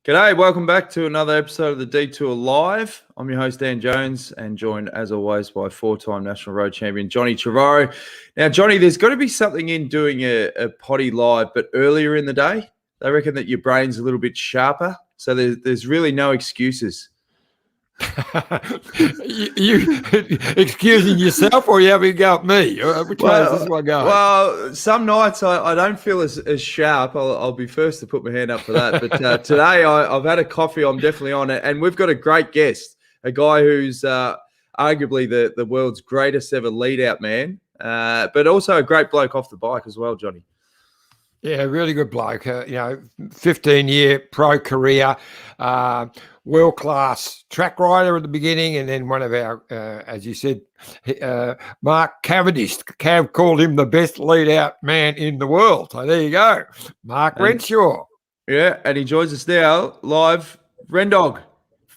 G'day, welcome back to another episode of the Detour Live. I'm your host, Dan Jones, and joined, as always, by four-time national road champion, Johnny Trevorrow. Now, Johnny, there's got to be something in doing a potty live, but earlier in the day. They reckon that your brain's a little bit sharper, so there's really no excuses. you excusing yourself, or you having a go at me? Which way is this one going? Well, some nights I don't feel as sharp. I'll be first to put my hand up for that. But today I've had a coffee. I'm definitely on it, and we've got a great guest, a guy who's arguably the world's greatest ever lead-out man, but also a great bloke off the bike as well, Johnny. Yeah, really good bloke. 15-year pro career, world-class track rider at the beginning, and then one of our, as you said, Mark Cavendish. Cav called him the best lead-out man in the world. So there you go, Mark Renshaw. Yeah, and he joins us now live. Rendog,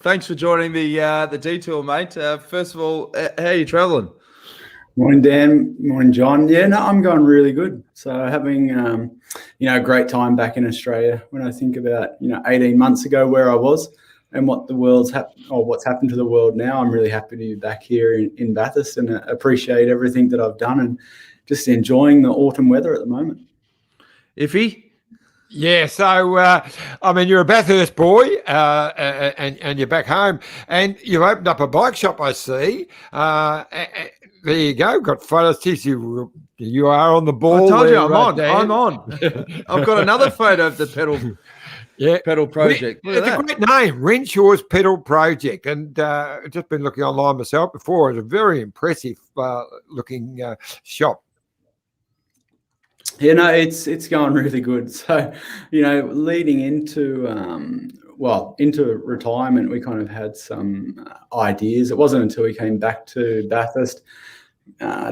thanks for joining the detour, mate. First of all, how are you travelling? Morning, Dan. Morning, John. Yeah, no, I'm going really good. So having, a great time back in Australia. When I think about, 18 months ago where I was and what what's happened to the world now, I'm really happy to be back here in Bathurst and appreciate everything that I've done and just enjoying the autumn weather at the moment. Iffy? Yeah, so, you're a Bathurst boy and you're back home and you've opened up a bike shop, I see. There you go. Got photos. You are on the ball. I told you I'm on. I've got another photo of the pedal project. It's a great name, Renshaw's Pedal Project. And I've just been looking online myself before. It's a very impressive looking shop. Yeah, no, it's going really good. So, leading into into retirement, we kind of had some ideas. It wasn't until we came back to Bathurst,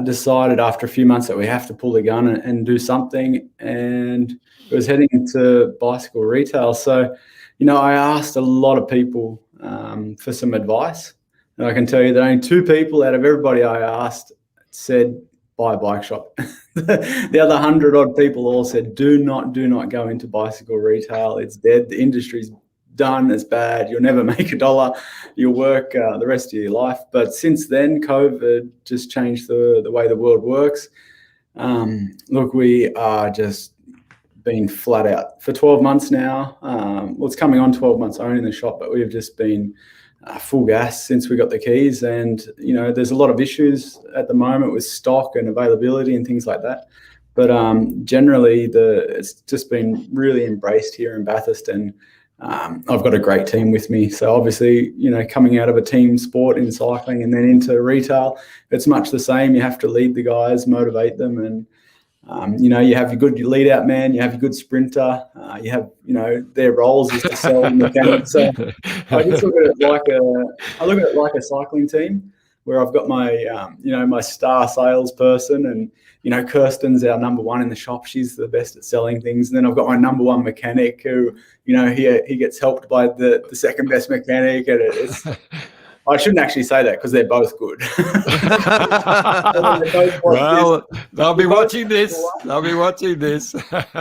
decided after a few months that we have to pull the gun and do something, and it was heading into bicycle retail. So, I asked a lot of people for some advice, and I can tell you that only 2 people out of everybody I asked said, buy a bike shop. The other 100-odd people all said, do not go into bicycle retail. It's dead. The industry's done. It's bad. You'll never make a dollar. You'll work the rest of your life. But since then, COVID just changed the way the world works. Look, we are just been flat out for 12 months now. It's coming on 12 months only in the shop, but we've just been full gas since we got the keys. And, there's a lot of issues at the moment with stock and availability and things like that. But generally, it's just been really embraced here in Bathurst, and I've got a great team with me. So obviously, coming out of a team sport in cycling and then into retail, it's much the same. You have to lead the guys, motivate them, and you have your good lead out man, you have your good sprinter, you have, their roles is to sell mechanics. So I just look at it like a cycling team where I've got my, my star salesperson, and, Kirsten's our number 1 in the shop. She's the best at selling things. And then I've got my number 1 mechanic who, he gets helped by the second best mechanic. And I shouldn't actually say that because they're both good. They'll be watching this.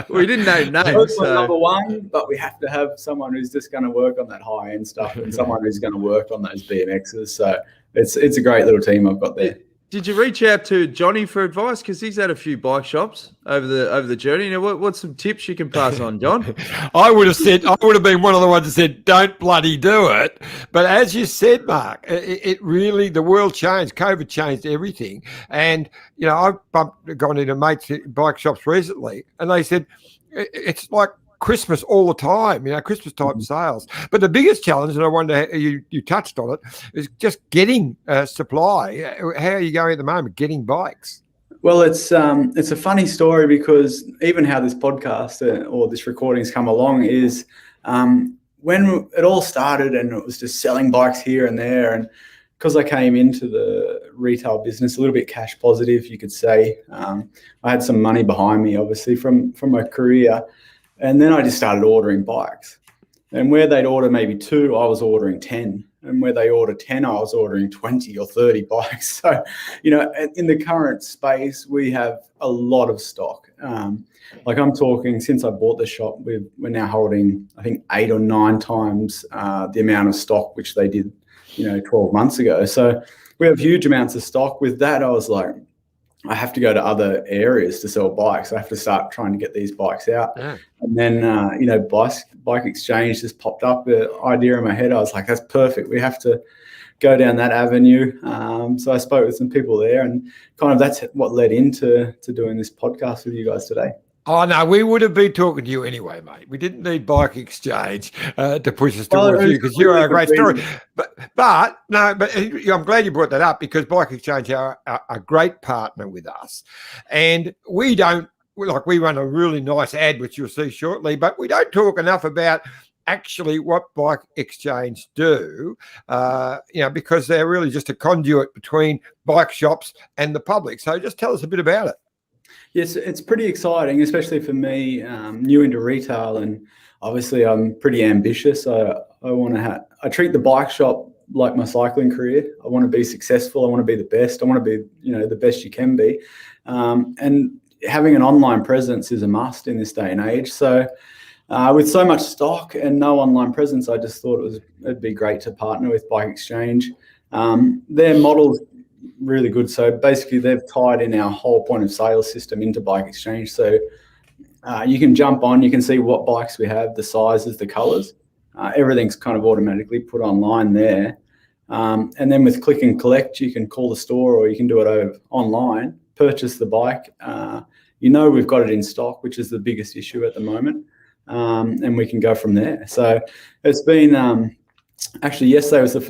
We didn't name names. Both number 1, but we have to have someone who's just going to work on that high-end stuff and someone who's going to work on those BMXs. So it's a great little team I've got there. Did you reach out to Johnny for advice? Because he's had a few bike shops over the journey. What's some tips you can pass on, John? I would have been one of the ones that said, don't bloody do it. But as you said, Mark, it really, the world changed. COVID changed everything. And, I've gone into mates' bike shops recently, and they said, it's like Christmas all the time, Christmas type sales. But the biggest challenge, and I wonder, you touched on it, is just getting supply. How are you going at the moment, getting bikes? Well, it's a funny story, because even how this podcast or this recording's come along is when it all started and it was just selling bikes here and there, and because I came into the retail business a little bit cash positive, you could say, I had some money behind me, obviously, from my career. And then I just started ordering bikes. And where they'd order maybe 2, I was ordering 10. and where they order 10, I was ordering 20 or 30 bikes. So, you know, in the current space, we have a lot of stock. Like I'm talking, since I bought the shop, we're now holding, I think, 8 or 9 times the amount of stock which they did, you know, 12 months ago. So we have huge amounts of stock. With that, I was like, I have to go to other areas to sell bikes. I have to start trying to get these bikes out. Yeah. And then, you know, bike exchange just popped up, an idea in my head. I was like, that's perfect. We have to go down that avenue. So I spoke with some people there, and kind of that's what led into doing this podcast with you guys today. Oh, no, we would have been talking to you anyway, mate. We didn't need Bike Exchange to push us towards you, because you are a great story. But I'm glad you brought that up, because Bike Exchange are a great partner with us. And we run a really nice ad, which you'll see shortly, but we don't talk enough about actually what Bike Exchange do, you know, because they're really just a conduit between bike shops and the public. So just tell us a bit about it. Yes, it's pretty exciting, especially for me, new into retail, and obviously I'm pretty ambitious. I want to I treat the bike shop like my cycling career. I want to be successful. I want to be the best. I want to be, you know, the best you can be. And having an online presence is a must in this day and age. So with so much stock and no online presence, I just thought it'd be great to partner with Bike Exchange. Their model's really good. So basically they've tied in our whole point of sale system into Bike Exchange. So you can jump on, you can see what bikes we have, the sizes, the colors, everything's kind of automatically put online there. And then with click and collect, you can call the store or you can do it online, purchase the bike. You know, we've got it in stock, which is the biggest issue at the moment. And we can go from there. So it's been, actually yesterday was the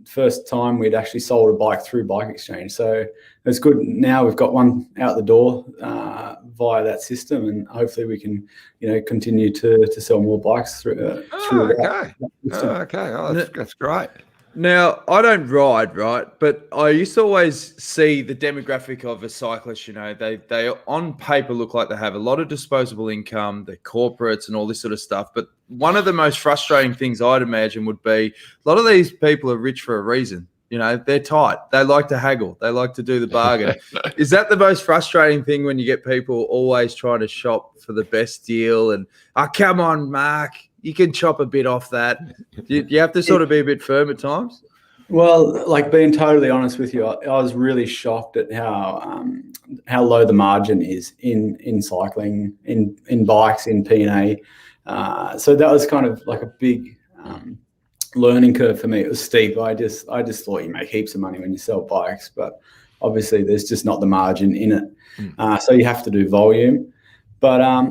first time we'd actually sold a bike through Bike Exchange. So it's good. Now we've got one out the door via that system, and hopefully we can, you know, continue to sell more bikes through that system. Oh, that's great. Now, I don't ride, right? But I used to always see the demographic of a cyclist. You know, they on paper look like they have a lot of disposable income, they're corporates and all this sort of stuff. But one of the most frustrating things I'd imagine would be a lot of these people are rich for a reason. You know, they're tight. They like to haggle. They like to do the bargain. Is that the most frustrating thing when you get people always trying to shop for the best deal? And, oh, come on, Mark, you can chop a bit off that. You have to sort of be a bit firm at times? Well, like being totally honest with you, I was really shocked at how low the margin is in cycling, in bikes, in P&A. So that was kind of like a big learning curve for me. It was steep. I just thought you make heaps of money when you sell bikes, but obviously there's just not the margin in it. So you have to do volume. But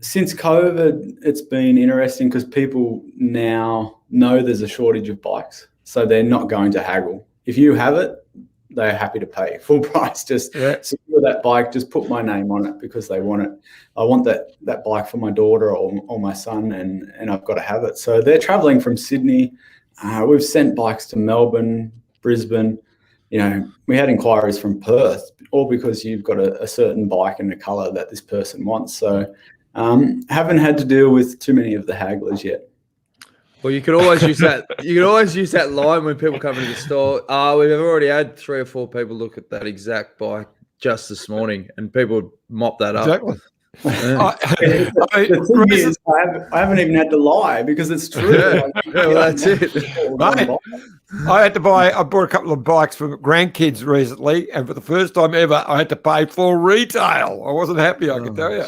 since COVID, it's been interesting because people now know there's a shortage of bikes, so they're not going to haggle. If you have it, they're happy to pay full price. Just secure that bike, just put my name on it because they want it. I want that bike for my daughter or my son, and I've got to have it. So they're traveling from Sydney. We've sent bikes to Melbourne, Brisbane. You know, we had inquiries from Perth, all because you've got a certain bike and a colour that this person wants. So haven't had to deal with too many of the hagglers yet. Well, you could always use that. You could always use that line when people come into the store. We've already had 3 or 4 people look at that exact bike just this morning, and people would mop that up. Exactly. Yeah. The thing is, I haven't even had to lie because it's true. Well, that's it. Mate, I bought a couple of bikes for grandkids recently, and for the first time ever, I had to pay full retail. I wasn't happy, I can tell you.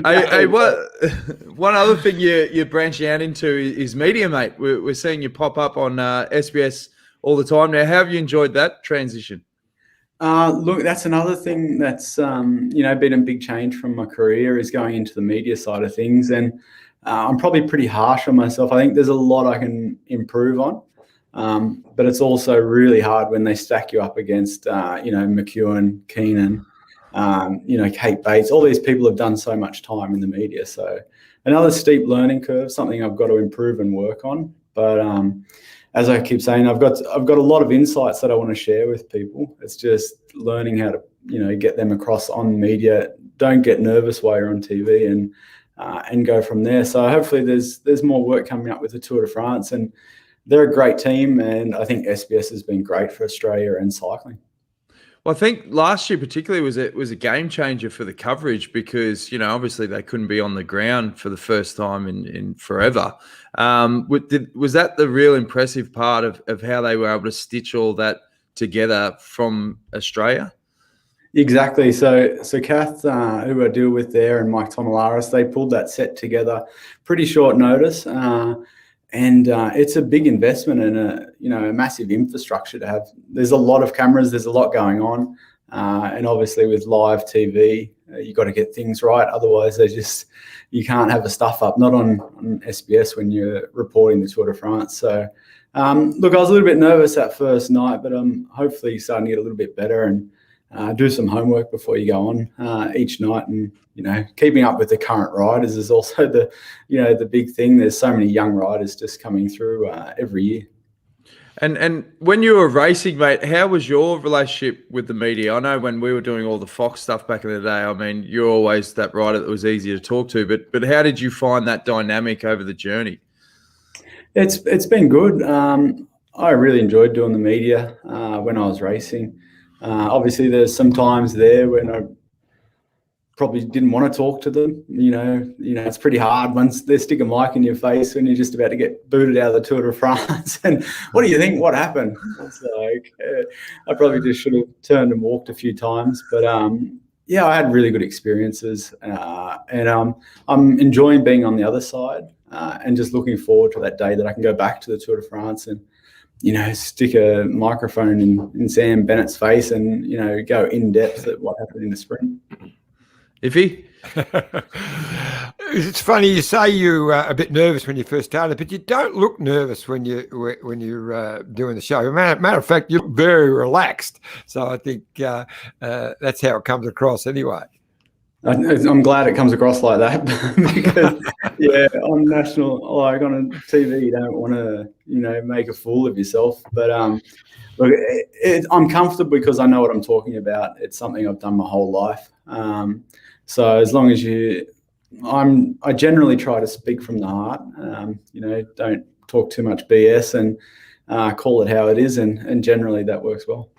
Hey, one other thing you're branching out into is media, mate. We're seeing you pop up on SBS all the time now. How have you enjoyed that transition? Look, that's another thing that's been a big change from my career, is going into the media side of things. And I'm probably pretty harsh on myself. I think there's a lot I can improve on, but it's also really hard when they stack you up against McEwen, Keenan, Kate Bates. All these people have done so much time in the media. So another steep learning curve, something I've got to improve and work on. But as I keep saying, I've got a lot of insights that I want to share with people. It's just learning how to, get them across on media. Don't get nervous while you're on TV, and go from there. So hopefully there's more work coming up with the Tour de France, and they're a great team, and I think SBS has been great for Australia and cycling. Well, I think last year particularly was a game changer for the coverage because, you know, obviously they couldn't be on the ground for the first time in forever. Was that the real impressive part of how they were able to stitch all that together from Australia? Exactly. So Kath, who I deal with there, and Mike Tomalaris, they pulled that set together pretty short notice. And it's a big investment and a massive infrastructure to have. There's a lot of cameras. There's a lot going on, and obviously with live TV, you got to get things right. Otherwise, you can't have a stuff up. Not on SBS when you're reporting the Tour de France. So, look, I was a little bit nervous that first night, but I'm hopefully starting to get a little bit better and do some homework before you go on each night. And keeping up with the current riders is also the big thing. There's so many young riders just coming through every year. And when you were racing, mate, how was your relationship with the media? I know when we were doing all the Fox stuff back in the day, I mean, you're always that rider that was easy to talk to. But how did you find that dynamic over the journey? It's been good. I really enjoyed doing the media when I was racing. Obviously, there's some times there when I probably didn't want to talk to them. It's pretty hard once they stick a mic in your face when you're just about to get booted out of the Tour de France. And what do you think? What happened? It's like, I probably just should have turned and walked a few times. But I had really good experiences, and I'm enjoying being on the other side and just looking forward to that day that I can go back to the Tour de France and stick a microphone in Sam Bennett's face and go in depth at what happened in the sprint. Iffy? It's funny you say you were a bit nervous when you first started, but you don't look nervous when you're doing the show. Matter of fact, you look very relaxed. So I think that's how it comes across anyway. I'm glad it comes across like that because on national, like on TV, you don't want to make a fool of yourself. But look, I'm comfortable because I know what I'm talking about. It's something I've done my whole life. So as long as I generally try to speak from the heart. Don't talk too much BS and call it how it is, and generally that works well.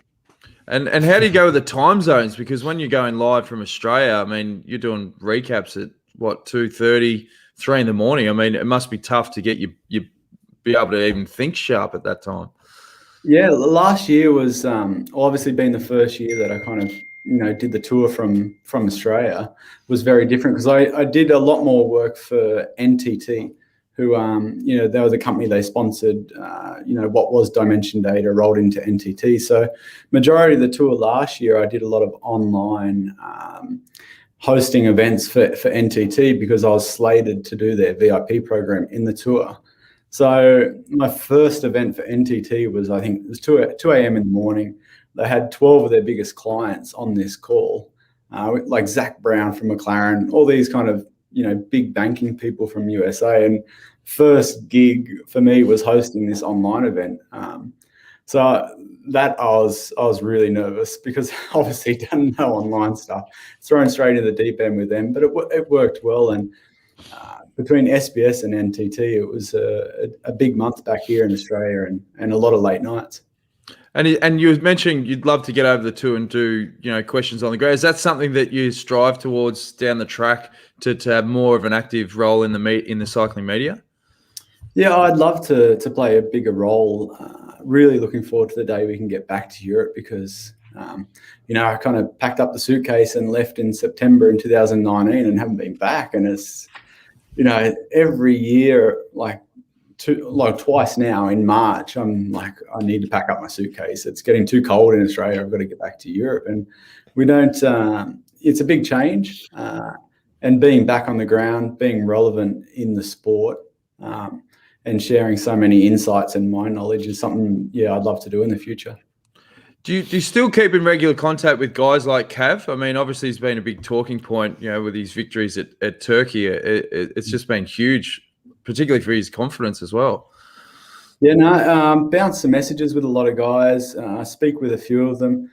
And how do you go with the time zones? Because when you're going live from Australia, I mean, you're doing recaps at 2:30, 3 in the morning. I mean, it must be tough to get you be able to even think sharp at that time. Yeah, last year was obviously being the first year that I kind of did the tour from Australia was very different because I did a lot more work for NTT, who they were the company they sponsored. What was Dimension Data rolled into NTT. So majority of the tour last year, I did a lot of online hosting events for NTT because I was slated to do their VIP program in the tour. So my first event for NTT was, I think it was 2 a.m. in the morning. They had 12 of their biggest clients on this call, like Zach Brown from McLaren, all these kind of, big banking people from USA. And first gig for me was hosting this online event. So that I was really nervous because obviously didn't know online stuff, thrown straight into the deep end with them, but it worked well. And between SBS and NTT, it was a big month back here in Australia and a lot of late nights. And you mentioned you'd love to get over the tour and do questions on the go. Is that something that you strive towards down the track to have more of an active role in the cycling media? Yeah, I'd love to play a bigger role. Really looking forward to the day we can get back to Europe because I kind of packed up the suitcase and left in September in 2019 and haven't been back. And it's every year twice now in March, I'm like, I need to pack up my suitcase. It's getting too cold in Australia. I've got to get back to Europe. And we don't, it's a big change. And being back on the ground, being relevant in the sport, and sharing so many insights and my knowledge is something, I'd love to do in the future. Do you still keep in regular contact with guys like Cav? I mean, obviously he's been a big talking point, with his victories at Turkey. It's just been huge, particularly for his confidence as well. Yeah, no, bounce some messages with a lot of guys. I speak with a few of them.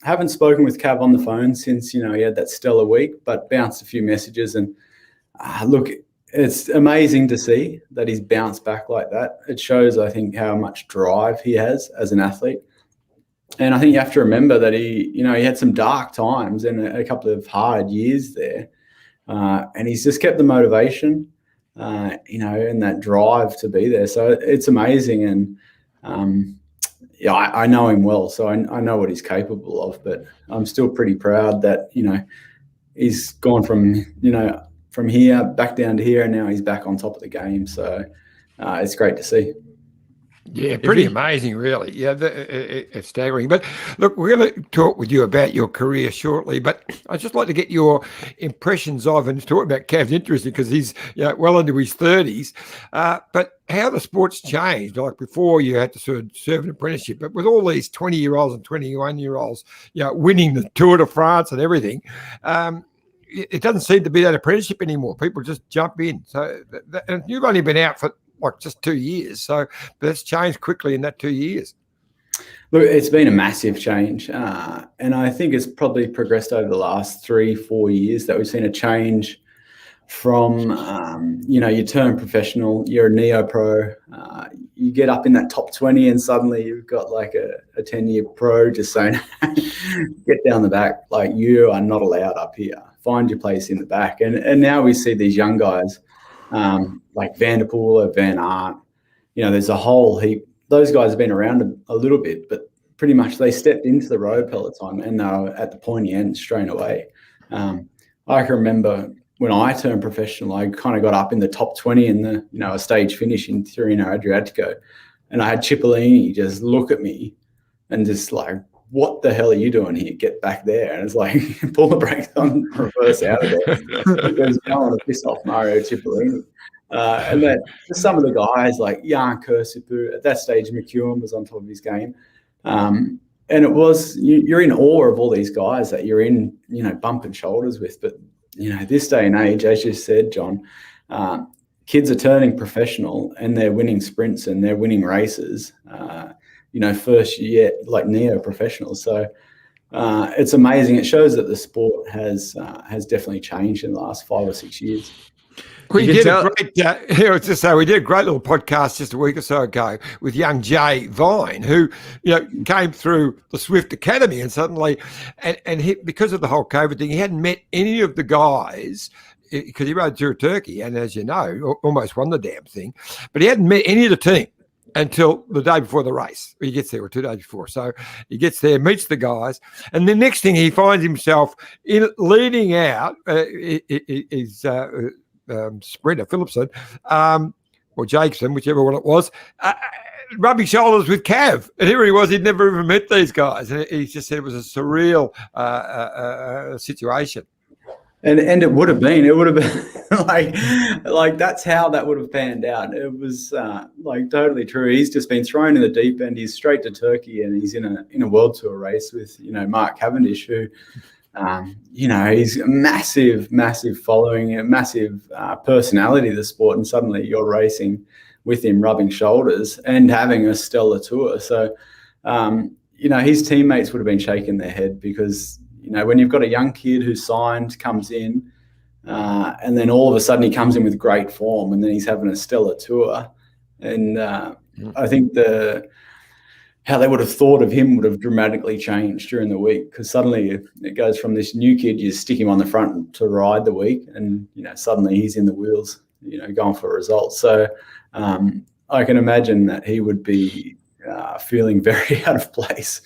Haven't spoken with Cav on the phone since, he had that stellar week, but bounced a few messages. And look, it's amazing to see that he's bounced back like that. It shows, I think, how much drive he has as an athlete. And I think you have to remember that he had some dark times and a couple of hard years there. And he's just kept the motivation, and that drive to be there. So it's amazing. And I know him well, so I know what he's capable of. But I'm still pretty proud that, he's gone from here back down to here, and now he's back on top of the game. So it's great to see. Yeah, pretty amazing, really. Yeah, it's staggering. But look, we're going to talk with you about your career shortly, but I'd just like to get your impressions of, and talk about Cav's interesting because he's well into his 30s, but how the sport's changed. Like before, you had to sort of serve an apprenticeship, but with all these 20-year-olds and 21-year-olds winning the Tour de France and everything, it doesn't seem to be that apprenticeship anymore. People just jump in. So and you've only been out for just 2 years. So that's changed quickly in that 2 years. Look, it's been a massive change. And I think it's probably progressed over the last 3-4 years that we've seen a change from, you turn professional, you're a neo-pro, you get up in that top 20 and suddenly you've got like a 10-year pro just saying, get down the back, like you are not allowed up here. Find your place in the back. And now we see these young guys, like Van der Poel or Van Aert, there's a whole heap. Those guys have been around a little bit, but pretty much they stepped into the road peloton and they were at the pointy end straight away. I can remember when I turned professional, I kind of got up in the top 20 in the, a stage finish in Tirreno Adriatico, and I had Cipollini just look at me and just like, what the hell are you doing here? Get back there. And it's like, pull the brakes on, reverse out of there. Because you don't want to piss off Mario Cipollini. And then some of the guys like Jan Kursipu, at that stage, McEwen was on top of his game. And it was, you're in awe of all these guys that you're in, bumping shoulders with. But, this day and age, as you said, John, kids are turning professional and they're winning sprints and they're winning races. First year, like neo-professionals. So it's amazing. It shows that the sport has definitely changed in the last 5 or 6 years. We did a great little podcast just a week or so ago with young Jay Vine, who came through the Swift Academy, and suddenly, and he, because of the whole COVID thing, he hadn't met any of the guys because he rode through Turkey, and as you know, almost won the damn thing, but he hadn't met any of the team until the day before the race. He gets there, or 2 days before. So he gets there, meets the guys, and the next thing he finds himself leading out his sprinter, Philipson, or Jacobson, whichever one it was, rubbing shoulders with Cav. And here he was, he'd never even met these guys. And he just said it was a surreal situation. And it would have been like that's how that would have panned out. It was like totally true. He's just been thrown in the deep end. He's straight to Turkey, and he's in a world tour race with Mark Cavendish, who he's a massive following, a massive personality of the sport, and suddenly you're racing with him, rubbing shoulders and having a stellar tour. So his teammates would have been shaking their head because when you've got a young kid who's signed, comes in, and then all of a sudden he comes in with great form, and then he's having a stellar tour. And I think how they would have thought of him would have dramatically changed during the week, because suddenly it goes from this new kid, you stick him on the front to ride the week, and suddenly he's in the wheels, going for results. So I can imagine that he would be feeling very out of place.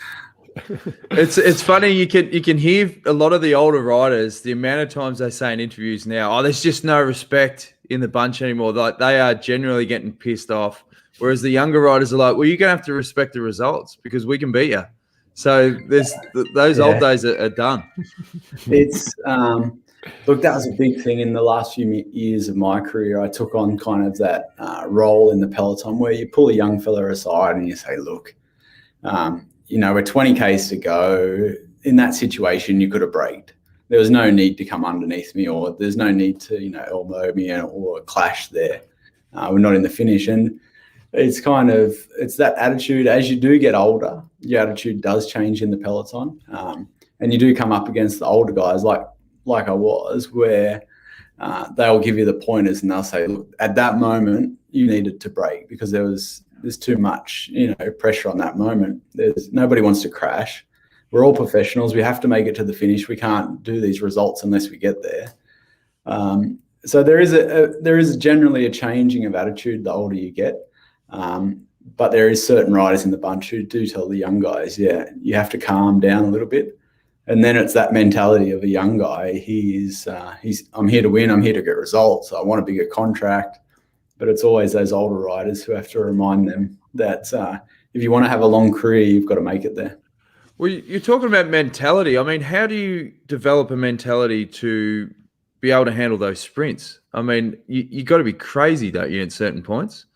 It's funny, you can hear a lot of the older riders, the amount of times they say in interviews now, there's just no respect in the bunch anymore. Like, they are generally getting pissed off, whereas the younger riders are like, well, you're gonna have to respect the results because we can beat you. So those old days are done. It's look, that was a big thing in the last few years of my career. I took on kind of that role in the peloton where you pull a young fella aside and you say, look, we're 20 Ks to go. In that situation, you could have braked. There was no need to come underneath me, or there's no need to, elbow me or clash there. We're not in the finish. And it's that attitude. As you do get older, your attitude does change in the peloton. And you do come up against the older guys like I was, where they'll give you the pointers and they'll say, look, at that moment you needed to brake because there's too much, pressure on that moment. Nobody wants to crash. We're all professionals. We have to make it to the finish. We can't do these results unless we get there. So there is generally a changing of attitude the older you get. But there is certain riders in the bunch who do tell the young guys, yeah, you have to calm down a little bit. And then it's that mentality of a young guy. He's I'm here to win. I'm here to get results. I want a bigger contract. But it's always those older riders who have to remind them that if you want to have a long career, you've got to make it there. Well, you're talking about mentality. I mean, how do you develop a mentality to be able to handle those sprints? I mean, you got to be crazy, don't you, at certain points?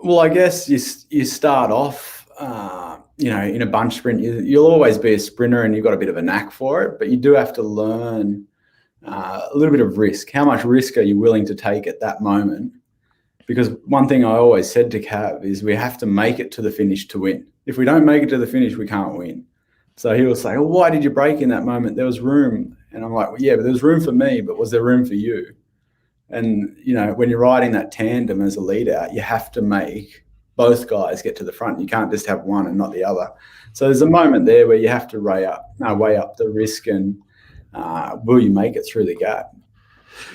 Well, I guess you start off, in a bunch sprint, you'll always be a sprinter and you've got a bit of a knack for it, but you do have to learn a little bit of risk. How much risk are you willing to take at that moment? Because one thing I always said to Cav is we have to make it to the finish to win. If we don't make it to the finish, we can't win. So he will say, well, why did you brake in that moment? There was room. And I'm like, well, yeah, but there was room for me, but was there room for you? And, when you're riding that tandem as a lead out, you have to make both guys get to the front. You can't just have one and not the other. So there's a moment there where you have to weigh up the risk and will you make it through the gap?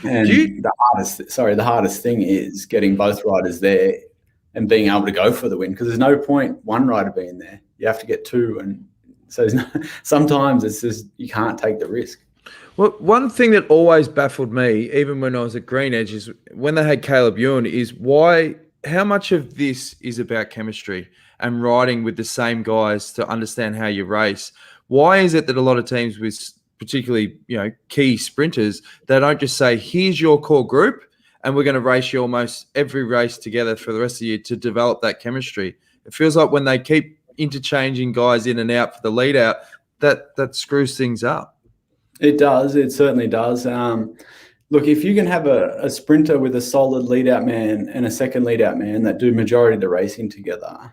And the hardest thing is getting both riders there and being able to go for the win, because there's no point one rider being there. You have to get two. And so sometimes it's just you can't take the risk. Well, one thing that always baffled me, even when I was at Green Edge, is when they had Caleb Ewan, is how much of this is about chemistry and riding with the same guys to understand how you race? Why is it that a lot of teams with particularly, key sprinters, they don't just say, here's your core group and we're going to race you almost every race together for the rest of the year to develop that chemistry? It feels like when they keep interchanging guys in and out for the lead out, that screws things up. It does. It certainly does. Look, if you can have a sprinter with a solid lead-out man and a second lead-out man that do majority of the racing together,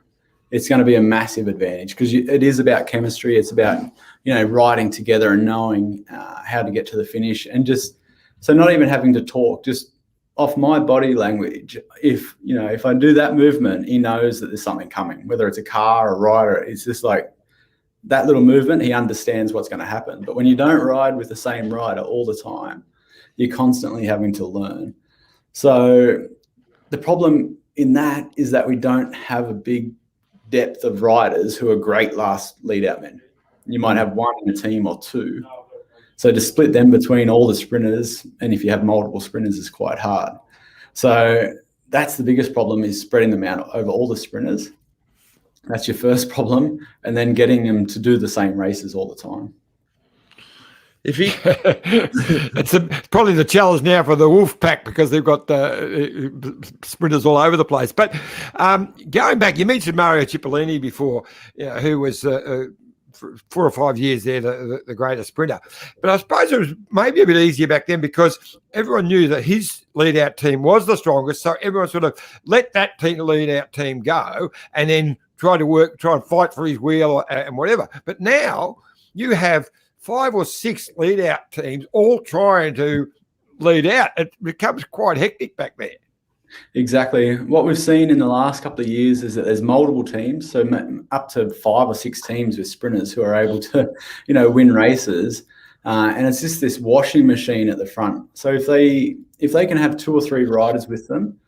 it's going to be a massive advantage because it is about chemistry. It's about, riding together and knowing how to get to the finish, and just so not even having to talk, just off my body language. If I do that movement, he knows that there's something coming, whether it's a car or a rider. It's just like, that little movement, he understands what's going to happen. But when you don't ride with the same rider all the time, you're constantly having to learn. So the problem in that is that we don't have a big depth of riders who are great last lead-out men. You might have one in a team or two. So to split them between all the sprinters, and if you have multiple sprinters, is quite hard. So that's the biggest problem, is spreading them out over all the sprinters. That's your first problem, and then getting them to do the same races all the time. It's probably the challenge now for the Wolf Pack because they've got sprinters all over the place. But going back, you mentioned Mario Cipollini before, who was for 4 or 5 years there the greatest sprinter. But I suppose it was maybe a bit easier back then because everyone knew that his lead-out team was the strongest, so everyone sort of let that lead-out team go and then try and fight for his wheel and whatever. But now you have 5 or 6 lead-out teams all trying to lead out. It becomes quite hectic back there. Exactly. What we've seen in the last couple of years is that there's multiple teams, so up to 5 or 6 teams with sprinters who are able to, win races. And it's just this washing machine at the front. So if they can have 2 or 3 riders with them,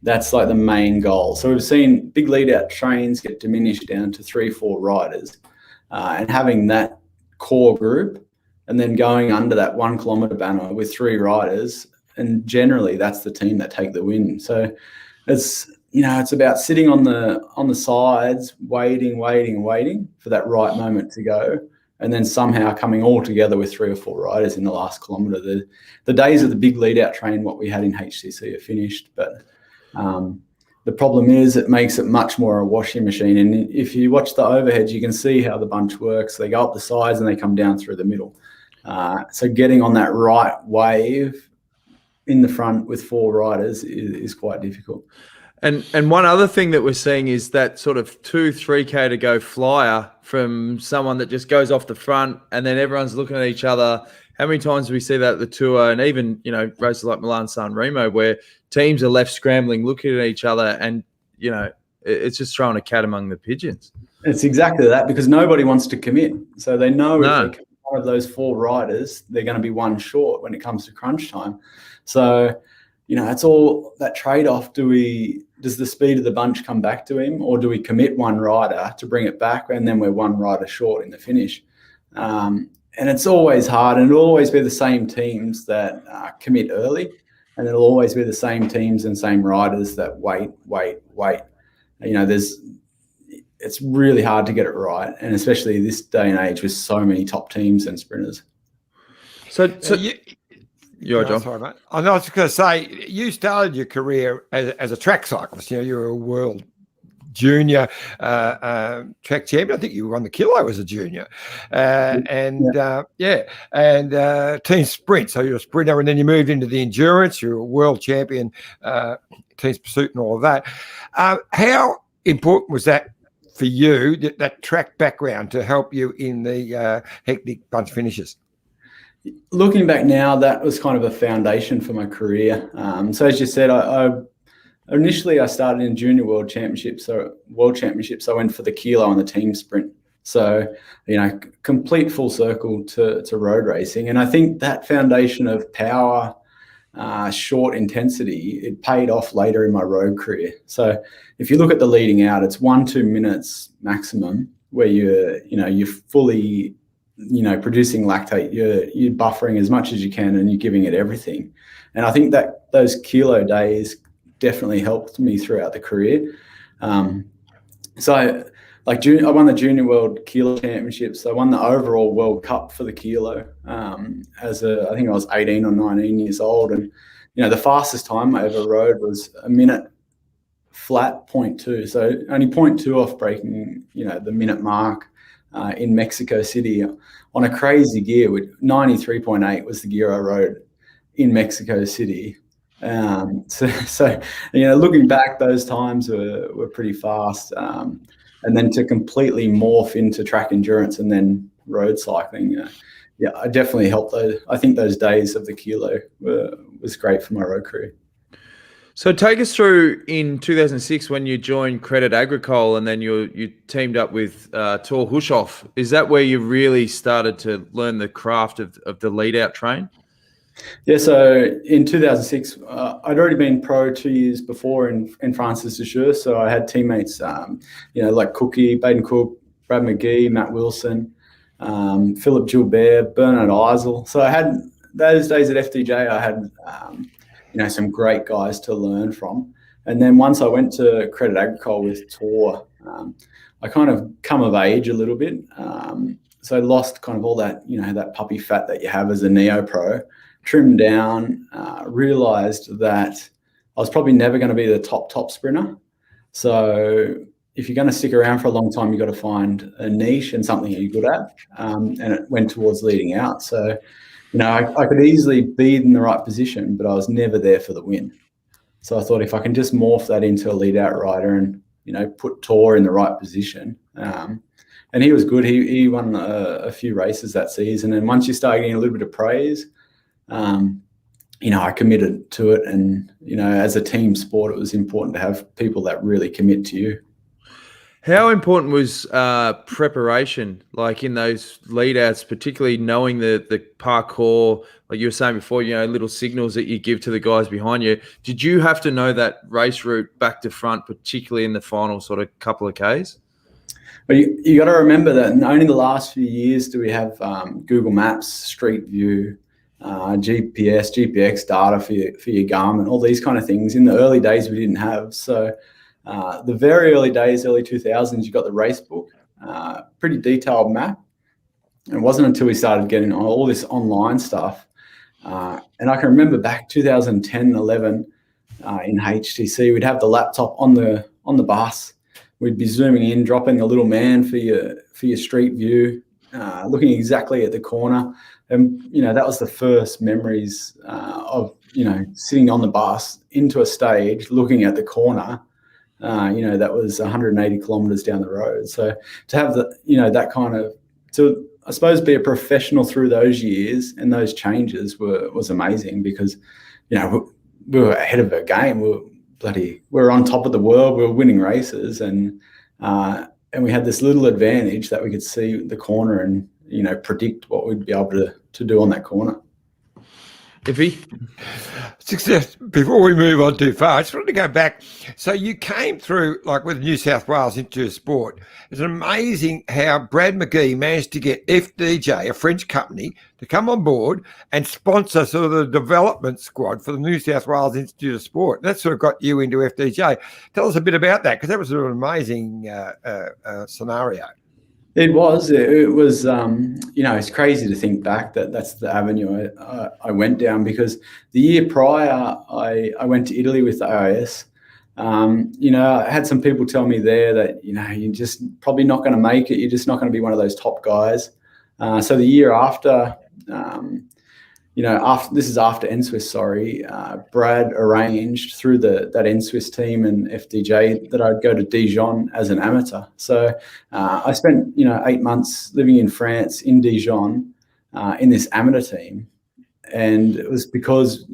that's like the main goal. So we've seen big lead-out trains get diminished down to 3, 4 riders, and having that core group and then going under that 1 kilometre banner with 3 riders, and generally that's the team that take the win. So it's about sitting on the sides, waiting for that right moment to go, and then somehow coming all together with 3 or 4 riders in the last kilometre. The days of the big lead-out train, what we had in HCC, are finished, but the problem is it makes it much more a washing machine. And if you watch the overheads, you can see how the bunch works. They go up the sides and they come down through the middle. So getting on that right wave in the front with 4 riders is quite difficult. And one other thing that we're seeing is that sort of 2-3K to go flyer from someone that just goes off the front, and then everyone's looking at each other How many times do we see that at the tour, and even races like Milan San Remo, where teams are left scrambling, looking at each other, and it's just throwing a cat among the pigeons. It's exactly that, because nobody wants to commit. So they know if they commit one of those 4 riders, they're going to be one short when it comes to crunch time. So, it's all that trade-off. Does the speed of the bunch come back to him, or do we commit one rider to bring it back, and then we're one rider short in the finish? And it's always hard, and it'll always be the same teams that commit early, and it'll always be the same teams and same riders that wait. It's really hard to get it right, and especially this day and age with so many top teams and sprinters. You're John. Sorry, mate. I was just going to say, you started your career as a track cyclist. You were a world junior track champion. I think you won the kilo as a junior, and team sprint. So you're a sprinter, and then you moved into the endurance. You're a world champion, team pursuit, and all of that. How important was that for you, that track background, to help you in the hectic bunch finishes? Looking back now, that was kind of a foundation for my career. So as you said, initially I started in junior world championships. I went for the kilo and the team sprint. So, complete full circle to road racing. And I think that foundation of power, short intensity, it paid off later in my road career. So if you look at the leading out, it's 1-2 minutes maximum where you're fully, producing lactate, you're buffering as much as you can, and you're giving it everything. And I think that those kilo days definitely helped me throughout the career. So I won the Junior World Kilo Championships. I won the overall World Cup for the kilo I think I was 18 or 19 years old. And, the fastest time I ever rode was a minute flat 0.2. So only 0.2 off breaking, the minute mark in Mexico City on a crazy gear. With 93.8 was the gear I rode in Mexico City. So looking back, those times were pretty fast. And then to completely morph into track endurance and then road cycling, I definitely helped those. I think those days of the kilo was great for my road career. So take us through in 2006 when you joined Credit Agricole, and then you teamed up with Tor Hushoff. Is that where you really started to learn the craft of the lead-out train? Yeah, so in 2006, I'd already been pro 2 years before in Francis de, so I had teammates, like Cookie, Baden Cook, Brad McGee, Matt Wilson, Philip Gilbert, Bernard Eisel. So I had those days at FDJ, I had, some great guys to learn from. And then once I went to Credit Agricole with Tor, I kind of come of age a little bit. So I lost kind of all that, that puppy fat that you have as a neo-pro. Trimmed down, realized that I was probably never going to be the top sprinter. So if you're going to stick around for a long time, you've got to find a niche and something you're good at. And it went towards leading out. So, I could easily be in the right position, but I was never there for the win. So I thought if I can just morph that into a lead out rider and, put Tor in the right position. And he was good. He won a few races that season. And once you start getting a little bit of praise, I committed to it, and as a team sport, it was important to have people that really commit to you. How important was preparation, like in those lead outs, particularly knowing the parkour, like you were saying before, little signals that you give to the guys behind you? Did you have to know that race route back to front, particularly in the final sort of couple of Ks? But you got to remember that only the last few years do we have Google Maps, Street View, GPS, GPX data for your Garmin, all these kind of things. In the early days, we didn't have. So the very early days, early 2000s, you got the race book, pretty detailed map. It wasn't until we started getting all this online stuff. And I can remember back 2010, 11 in HTC, we'd have the laptop on the bus. We'd be zooming in, dropping the little man for your street view, looking exactly at the corner. And, that was the first memories of, sitting on the bus into a stage, looking at the corner, that was 180 kilometers down the road. So to have that kind of, I suppose be a professional through those years and those changes was amazing because, we were ahead of our game. We were on top of the world. We were winning races, and we had this little advantage that we could see the corner and predict what we'd be able to do on that corner. Iffy? Success. Before we move on too far, I just wanted to go back. So you came through, like with New South Wales Institute of Sport. It's amazing how Brad McGee managed to get FDJ, a French company, to come on board and sponsor sort of the development squad for the New South Wales Institute of Sport. That sort of got you into FDJ. Tell us a bit about that, because that was an amazing scenario. It was. It's crazy to think back that that's the avenue I went down, because the year prior, I went to Italy with the AIS. I had some people tell me there that, you're just probably not going to make it. You're just not going to be one of those top guys. So the year after, this is after NSWIS, Brad arranged through that NSWIS team and FDJ that I'd go to Dijon as an amateur. So I spent 8 months living in France, in Dijon, in this amateur team, and it was because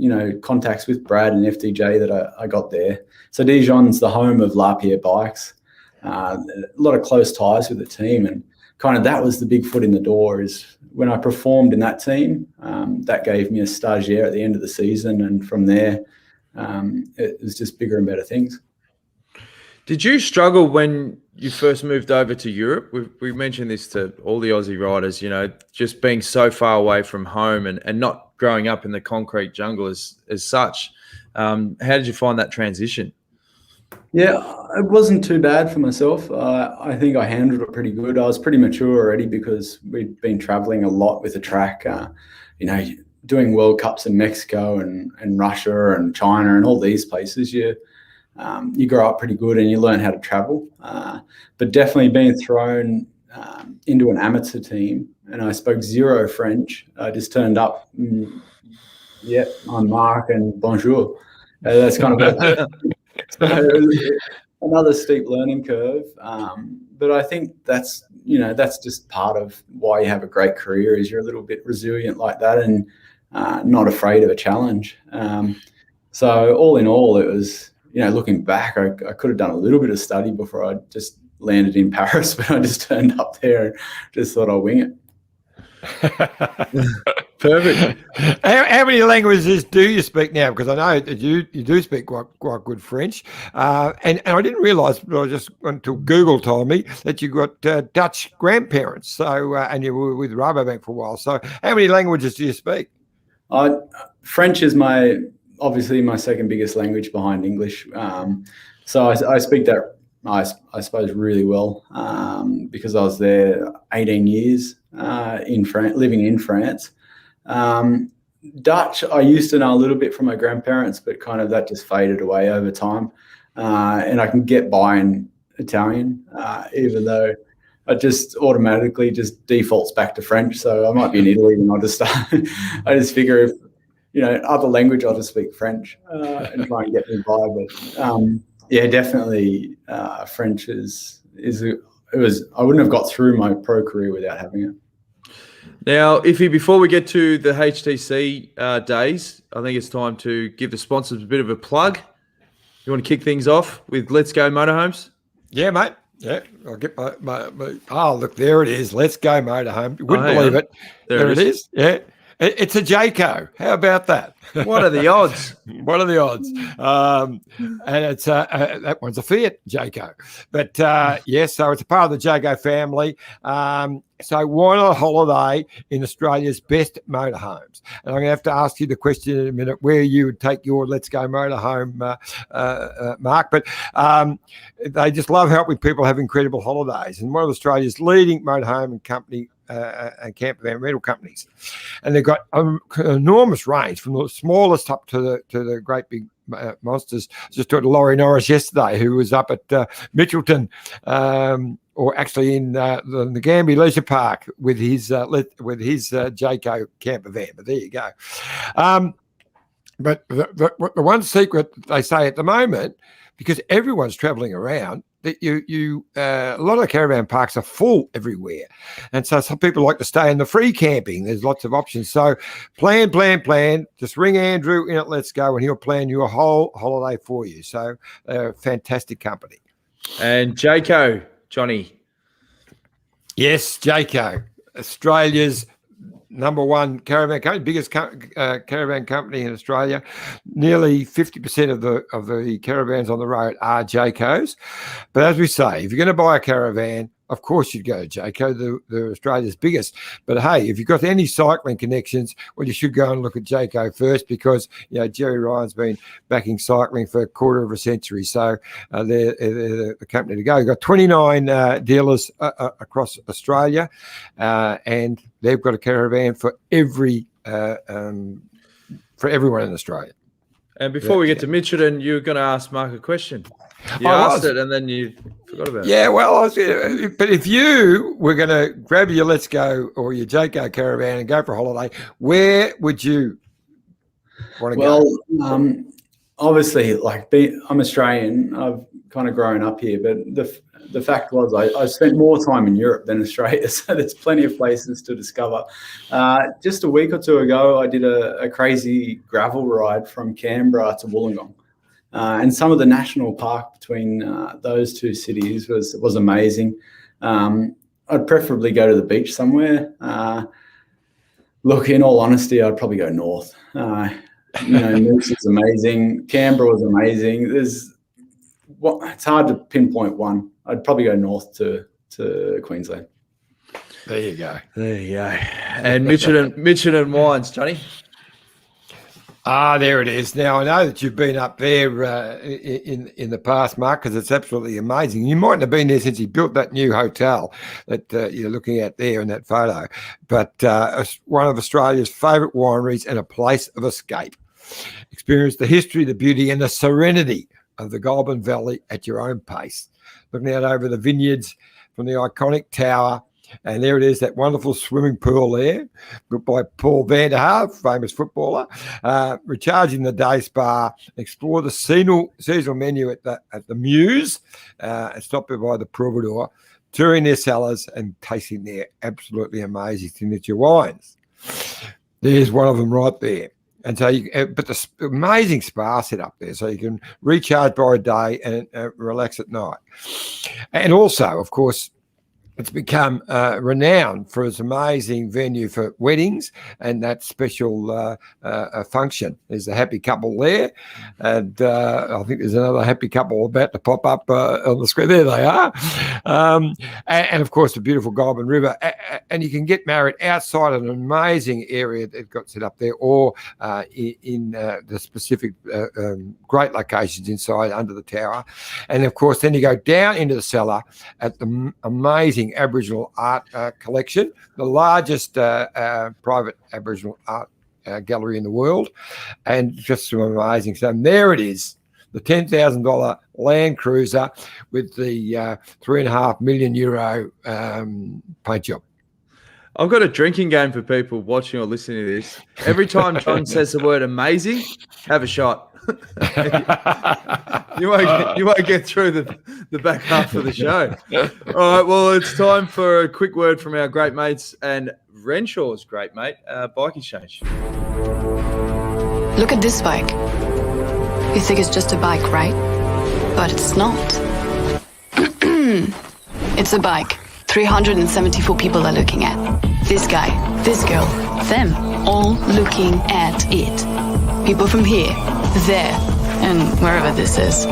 contacts with Brad and FDJ that I got there. So Dijon's the home of Lapierre bikes, a lot of close ties with the team, and kind of that was the big foot in the door. Is when I performed in that team, that gave me a stagiaire at the end of the season. And from there, it was just bigger and better things. Did you struggle when you first moved over to Europe? We mentioned this to all the Aussie riders, just being so far away from home and not growing up in the concrete jungle as such. How did you find that transition? Yeah, it wasn't too bad for myself. I think I handled it pretty good. I was pretty mature already because we'd been traveling a lot with the track, doing World Cups in Mexico and Russia and China and all these places. You grow up pretty good and you learn how to travel. But definitely being thrown into an amateur team, and I spoke zero French. I just turned up, I'm Mark and bonjour. That's kind of so it was another steep learning curve. But I think that's just part of why you have a great career, is you're a little bit resilient like that and not afraid of a challenge. So all in all, it was, looking back, I could have done a little bit of study before I just landed in Paris, but I just turned up there and just thought I'll wing it. Perfect. How many languages do you speak now? Because I know that you do speak quite good French, and I didn't realise, but I just until Google told me that you got Dutch grandparents. So and you were with Rabobank for a while. So how many languages do you speak? French is obviously my second biggest language behind English. So I speak that I suppose really well because I was there 18 years in France, living in France. Dutch, I used to know a little bit from my grandparents, but kind of that just faded away over time. And I can get by in Italian, even though I just automatically just defaults back to French. So I might be in Italy and I'll just start. I just figure if, other language, I'll just speak French and try and get me by. But definitely French I wouldn't have got through my pro career without having it. Now, Iffy, before we get to the HTC days, I think it's time to give the sponsors a bit of a plug. You want to kick things off with Let's Go Motorhomes? Yeah, mate. Yeah, I'll get my look, there it is. Let's Go Motorhome. You wouldn't believe it. There it is. Yeah. It's a Jayco. How about that? What are the odds? What are the odds? And it's that one's a Fiat Jayco. But so it's a part of the Jayco family. So why not a holiday in Australia's best motorhomes? And I'm going to have to ask you the question in a minute where you would take your Let's Go Motorhome, Mark. But they just love helping people have incredible holidays. And one of Australia's leading motorhome and company and camper van rental companies, and they've got an enormous range from the smallest up to the great big monsters. Just talked to Laurie Norris yesterday, who was up at Mitchelton, or actually in the Gambia Leisure Park with his Jayco camper van. But there you go. But the one secret they say at the moment, because everyone's travelling around, that a lot of the caravan parks are full everywhere. And so some people like to stay in the free camping. There's lots of options. So plan. Just ring Andrew in at Let's Go and he'll plan your whole holiday for you. So fantastic company. And Jayco, Johnny. Yes, Jayco, Australia's number one caravan company, biggest caravan company in Australia. Nearly 50% of the caravans on the road are Jaycos. But as we say, if you're going to buy a caravan, of course you'd go to Jayco. They're Australia's biggest. But hey, if you've got any cycling connections, well, you should go and look at Jayco first because Jerry Ryan's been backing cycling for a quarter of a century. So they're the company to go. You've got 29 dealers across Australia, and they've got a caravan for everyone in Australia. And before we get to Mitchelton, you were going to ask Mark a question. You asked it and then you forgot about it. Yeah, well, but if you were going to grab your Let's Go or your Jayco caravan and go for a holiday, where would you want to go? Well, obviously, I'm Australian. I've kind of grown up here, but the fact was I spent more time in Europe than Australia, so there's plenty of places to discover. Just a week or two ago, I did a crazy gravel ride from Canberra to Wollongong. And some of the national park between those two cities was amazing. I'd preferably go to the beach somewhere. Look, in all honesty, I'd probably go north. Noosa is amazing. Canberra was amazing. It's hard to pinpoint one. I'd probably go north to Queensland. There you go. And Mitchelton wines, Johnny. There it is. Now, I know that you've been up there in the past, Mark, because it's absolutely amazing. You mightn't have been there since he built that new hotel that you're looking at there in that photo, but one of Australia's favourite wineries and a place of escape. Experience the history, the beauty and the serenity of the Goulburn Valley at your own pace. Looking out over the vineyards from the iconic tower. And there it is, that wonderful swimming pool there, built by Paul van der Haar, famous footballer. Recharging the day spa, explore the seasonal menu at the Muse, and stop by the Providor, touring their cellars and tasting their absolutely amazing signature wines. There's one of them right there. And so, but the amazing spa set up there, so you can recharge by day and relax at night. And also, of course, it's become renowned for its amazing venue for weddings and that special function. There's a happy couple there, and I think there's another happy couple about to pop up on the screen. There they are. And of course, the beautiful Goulburn River. And you can get married outside an amazing area that got set up there, or in the specific great locations inside under the tower. And of course, then you go down into the cellar at the amazing Aboriginal art collection, the largest private Aboriginal art gallery in the world, and just some amazing stuff. And there it is, the $10,000 Land Cruiser with the €3.5 million paint job. I've got a drinking game for people watching or listening to this. Every time John says the word amazing, have a shot. You won't get through the back half of the show. All right, well, it's time for a quick word from our great mates and Renshaw's great mate, Bike Exchange. Look at this bike. You think it's just a bike, right? But it's not. It's a bike 374 people are looking at. This guy, this girl, them, all looking at it. People from here, there, and wherever this is.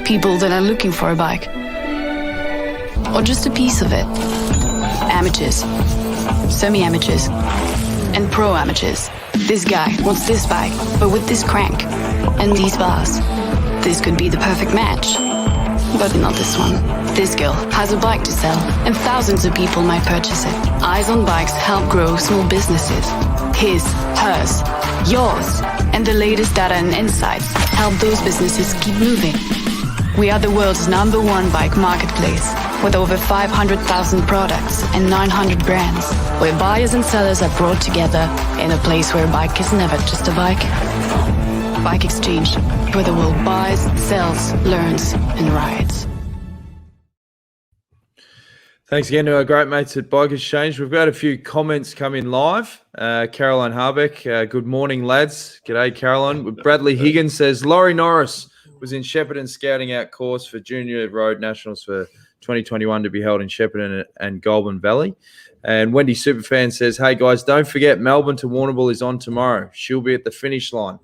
People that are looking for a bike. Or just a piece of it. Amateurs, semi-amateurs, and pro-amateurs. This guy wants this bike, but with this crank and these bars. This could be the perfect match. But not this one. This girl has a bike to sell, and thousands of people might purchase it. Eyes on Bikes help grow small businesses. His, hers, yours, and the latest data and insights help those businesses keep moving. We are the world's #1 bike marketplace, with over 500,000 products and 900 brands, where buyers and sellers are brought together in a place where a bike is never just a bike. Bike Exchange, where the world buys, sells, learns, and rides. Thanks again to our great mates at Bike Exchange. We've got a few comments come in live. Caroline Harbeck, good morning, lads. G'day, Caroline. Bradley Higgins says, Laurie Norris was in Shepparton scouting out course for Junior Road Nationals for 2021 to be held in Shepparton and Goulburn Valley. And Wendy Superfan says, hey, guys, don't forget Melbourne to Warrnambool is on tomorrow. She'll be at the finish line.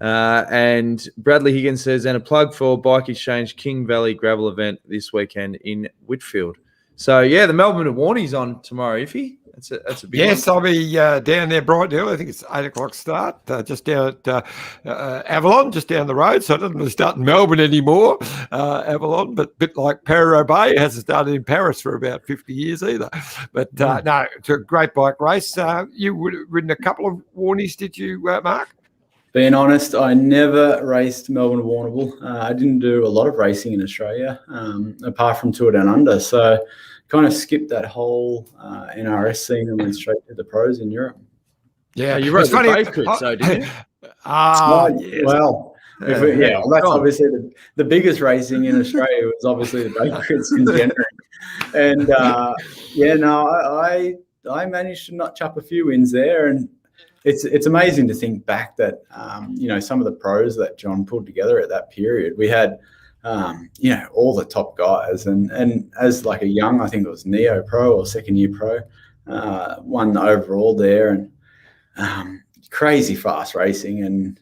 And Bradley Higgins says, and a plug for Bike Exchange King Valley Gravel event this weekend in Whitfield. So, yeah, the Melbourne to Warnie's on tomorrow, Iffy. That's a big Yes, one. I'll be down there bright and early. I think it's 8 o'clock start, just down at Avalon, just down the road. So it doesn't really start in Melbourne anymore, Avalon, but a bit like Paris-Roubaix. It hasn't started in Paris for about 50 years either. But no, it's a great bike race. You would have ridden a couple of Warnies, did you, Mark? Being honest, I never raced Melbourne to Warrnambool. I didn't do a lot of racing in Australia, apart from Tour Down Under. So kind of skipped that whole NRS scene and went straight to the pros in Europe. Yeah, you rode the Bay Crits, though, didn't you? Yes. Well, that's obviously the biggest racing in Australia was obviously the Bay Crits in January. And I managed to notch up a few wins there, and it's amazing to think back that some of the pros that John pulled together at that period, we had all the top guys, and as like a young, I think it was neo pro or second year pro, won overall there, and crazy fast racing, and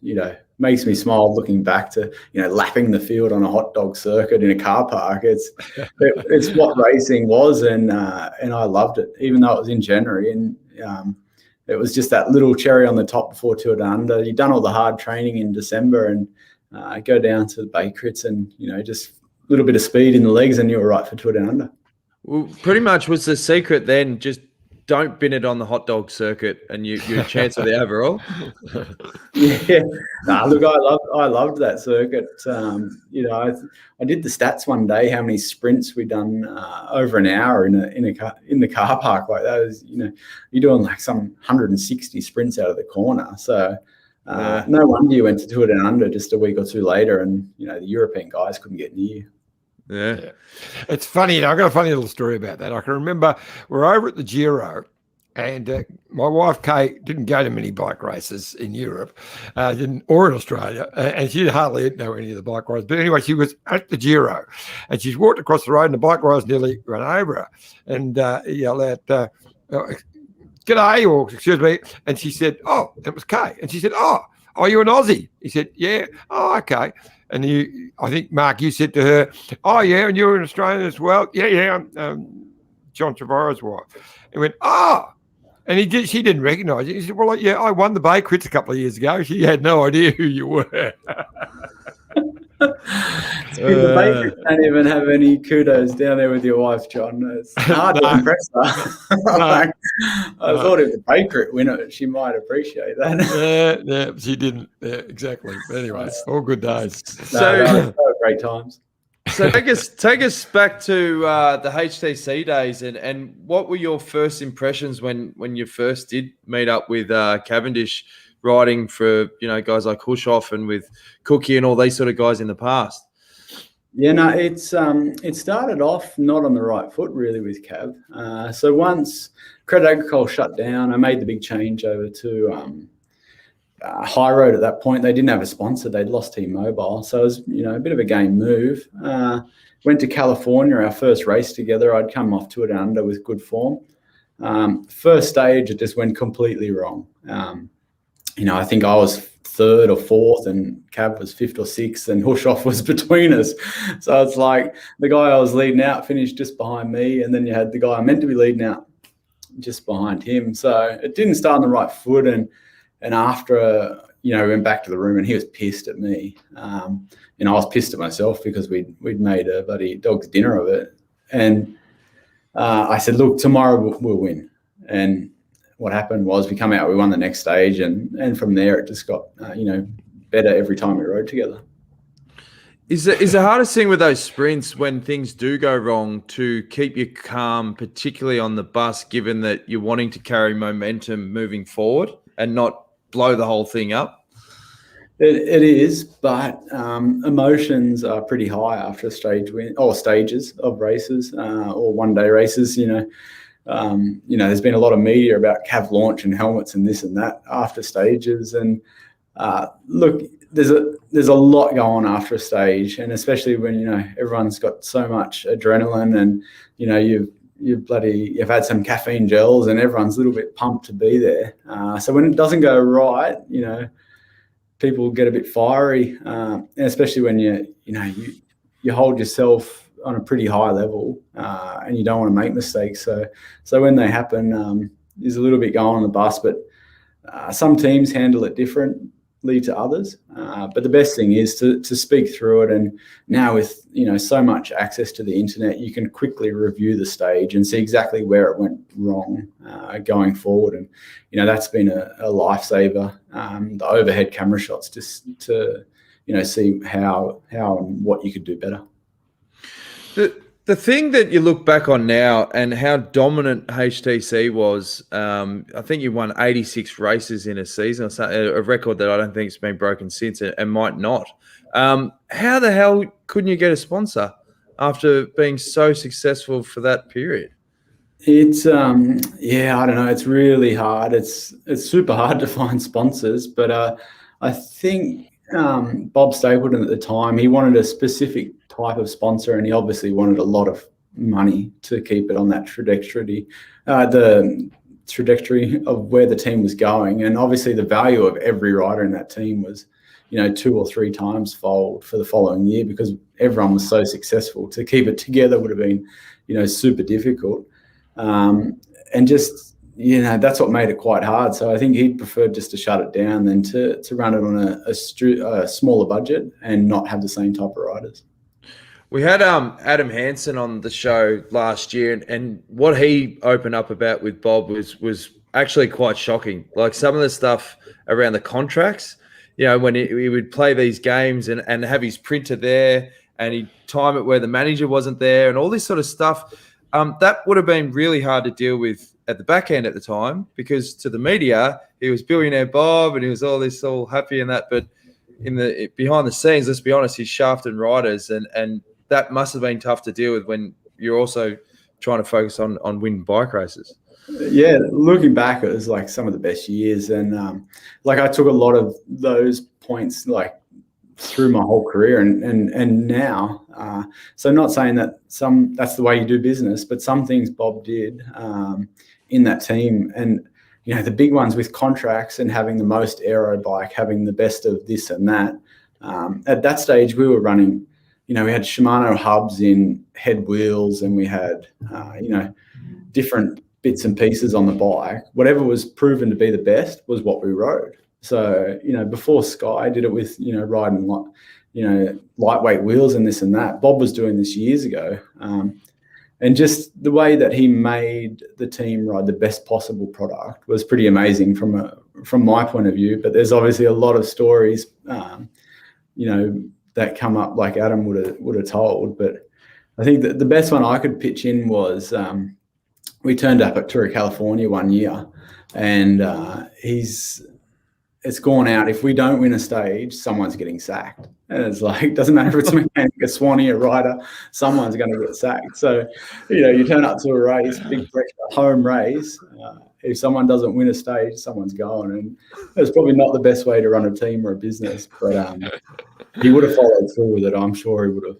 makes me smile looking back to lapping the field on a hot dog circuit in a car park. It's what racing was, and I loved it, even though it was in January, and it was just that little cherry on the top before Tour Down Under. You've done all the hard training in December, and go down to the Bay Crits and just a little bit of speed in the legs, and you were right for Tour Down Under. Well, pretty much was the secret then, just don't bin it on the hot dog circuit and your chance of the overall. Yeah. Look, I loved that circuit. I did the stats one day, how many sprints we'd done over an hour in the car park. Like that was, you're doing like some 160 sprints out of the corner. So no wonder you went to Tour Down Under just a week or two later, and the European guys couldn't get near you. Yeah. It's funny. I've got a funny little story about that. I can remember we're over at the Giro, and my wife, Kate, didn't go to many bike races in Europe, or in Australia, and she hardly know any of the bike rides. But anyway, she was at the Giro, and she's walked across the road, and the bike riders nearly ran over her, and yelled out, "G'day," or "Excuse me," and she said, "Oh," it was Kate, and she said, "Oh, you're an Aussie?" He said, "Yeah." "Oh, okay." And I think, Mark, you said to her, "Oh, yeah, and you're an Australian as well?" "Yeah, I'm John Trevorrow's wife." He went, "Oh." And she didn't recognise it. He said, "Well, yeah, I won the Bay Crits a couple of years ago." She had no idea who you were. The Bay Crits don't even have any kudos down there with your wife, John. It's hard to impress her. I thought if the Bay Crit winner, she might appreciate that. Yeah, she didn't. Yeah, exactly. But anyway, all good days. So great times. So take us back to the HTC days, and what were your first impressions when you first did meet up with Cavendish, riding for guys like Hushoff and with Cookie and all these sort of guys in the past? Yeah, no, it started off not on the right foot really with Cav. So once Credit Agricole shut down, I made the big change over to High Road at that point. They didn't have a sponsor. They'd lost T-Mobile. So it was, a bit of a game move. Went to California, our first race together. I'd come off Tour Down Under with good form. First stage, it just went completely wrong. I think I was third or fourth, and Cav was fifth or sixth, and Hushoff was between us. So it's like the guy I was leading out finished just behind me, and then you had the guy I meant to be leading out just behind him. So it didn't start on the right foot, and after we went back to the room, and he was pissed at me. I was pissed at myself because we'd made a bloody dog's dinner of it, and I said, "Look, tomorrow we'll win." And what happened was we come out, we won the next stage, and from there it just got better every time we rode together. Is the hardest thing with those sprints when things do go wrong to keep you calm, particularly on the bus, given that you're wanting to carry momentum moving forward and not blow the whole thing up? It is, but emotions are pretty high after a stage win or stages of races or one-day races. There's been a lot of media about Cav launch and helmets and this and that after stages. And look, there's a lot going on after a stage, and especially when everyone's got so much adrenaline, and you've had some caffeine gels, and everyone's a little bit pumped to be there. So when it doesn't go right, people get a bit fiery, and especially when you hold yourself on a pretty high level, and you don't want to make mistakes. So when they happen, there's a little bit going on the bus, but some teams handle it differently to others. But the best thing is to speak through it. And now with so much access to the internet, you can quickly review the stage and see exactly where it went wrong going forward. And that's been a lifesaver. The overhead camera shots just to see how and what you could do better. The thing that you look back on now and how dominant HTC was, I think you won 86 races in a season, or something, a record that I don't think has been broken since, and might not. How the hell couldn't you get a sponsor after being so successful for that period? It's I don't know. It's really hard. It's super hard to find sponsors, but I think Bob Stapleton at the time, he wanted a specific type of sponsor, and he obviously wanted a lot of money to keep it on that trajectory, the trajectory of where the team was going. And obviously the value of every rider in that team was 2 or 3 times fold for the following year, because everyone was so successful. To keep it together would have been super difficult, and just that's what made it quite hard. So I think he preferred just to shut it down than to run it on a smaller budget and not have the same type of riders. We had Adam Hansen on the show last year, and what he opened up about with Bob was actually quite shocking. Like some of the stuff around the contracts, when he would play these games and have his printer there, and he'd time it where the manager wasn't there, and all this sort of stuff. That would have been really hard to deal with at the back end at the time, because to the media, he was billionaire Bob and he was all happy and that. But behind the scenes, let's be honest, he's shafting riders, and that must have been tough to deal with when you're also trying to focus on winning bike races. Yeah, looking back, it was like some of the best years, and I took a lot of those points through my whole career, and now. So not saying that that's the way you do business, but some things Bob did in that team, and the big ones with contracts and having the most aero bike, having the best of this and that. At that stage, we were running. We had Shimano hubs in head wheels, and we had, different bits and pieces on the bike. Whatever was proven to be the best was what we rode. So, before Sky did it with, riding, lightweight wheels and this and that. Bob was doing this years ago. And just the way that he made the team ride the best possible product was pretty amazing from my point of view. But there's obviously a lot of stories, that come up like Adam would have told. But I think that the best one I could pitch in was we turned up at Tour of California one year, and it's gone out. If we don't win a stage, someone's getting sacked. And it's like, doesn't matter if it's a mechanic, a Swanee, a rider, someone's going to get sacked. So, you turn up to a race, big pressure, home race. If someone doesn't win a stage, someone's going. And it's probably not the best way to run a team or a business, but he would have followed through with it. I'm sure he would have.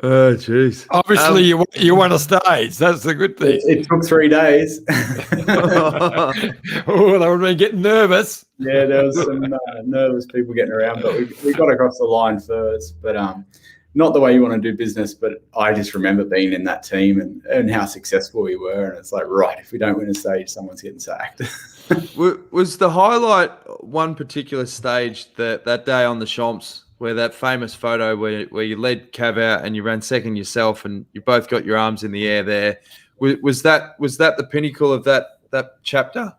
Oh, jeez. Obviously, you won a stage. That's the good thing. It took 3 days. Oh, they would have been getting nervous. Yeah, there was some nervous people getting around, but we got across the line first. But not the way you want to do business, but I just remember being in that team and how successful we were. And it's like, right, if we don't win a stage, someone's getting sacked. Was the highlight one particular stage that day on the Champs, where that famous photo where you led Cav out and you ran second yourself and you both got your arms in the air there? Was that the pinnacle of that chapter?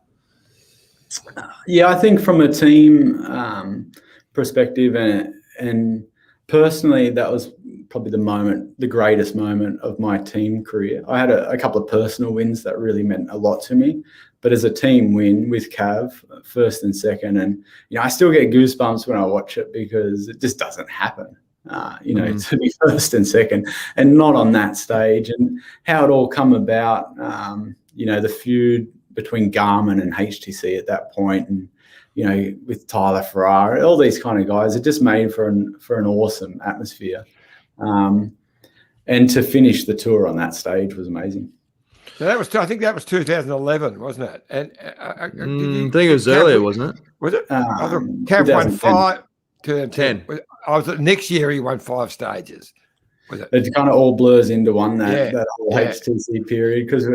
Yeah, I think from a team perspective and personally, that was probably the greatest moment of my team career. I had a couple of personal wins that really meant a lot to me, but as a team win with Cav, first and second. And, I still get goosebumps when I watch it because it just doesn't happen, to be first and second and not on that stage. And how it all come about, the feud between Garmin and HTC at that point, and, with Tyler Farrar, all these kind of guys, it just made for an awesome atmosphere. And to finish the tour on that stage was amazing. So I think that was 2011, wasn't it? And I think it was earlier, wasn't it? Was it? Cav won 5. 2010. Next year he won 5 stages. Was it? It kind of all blurs into one, that whole HTC period, because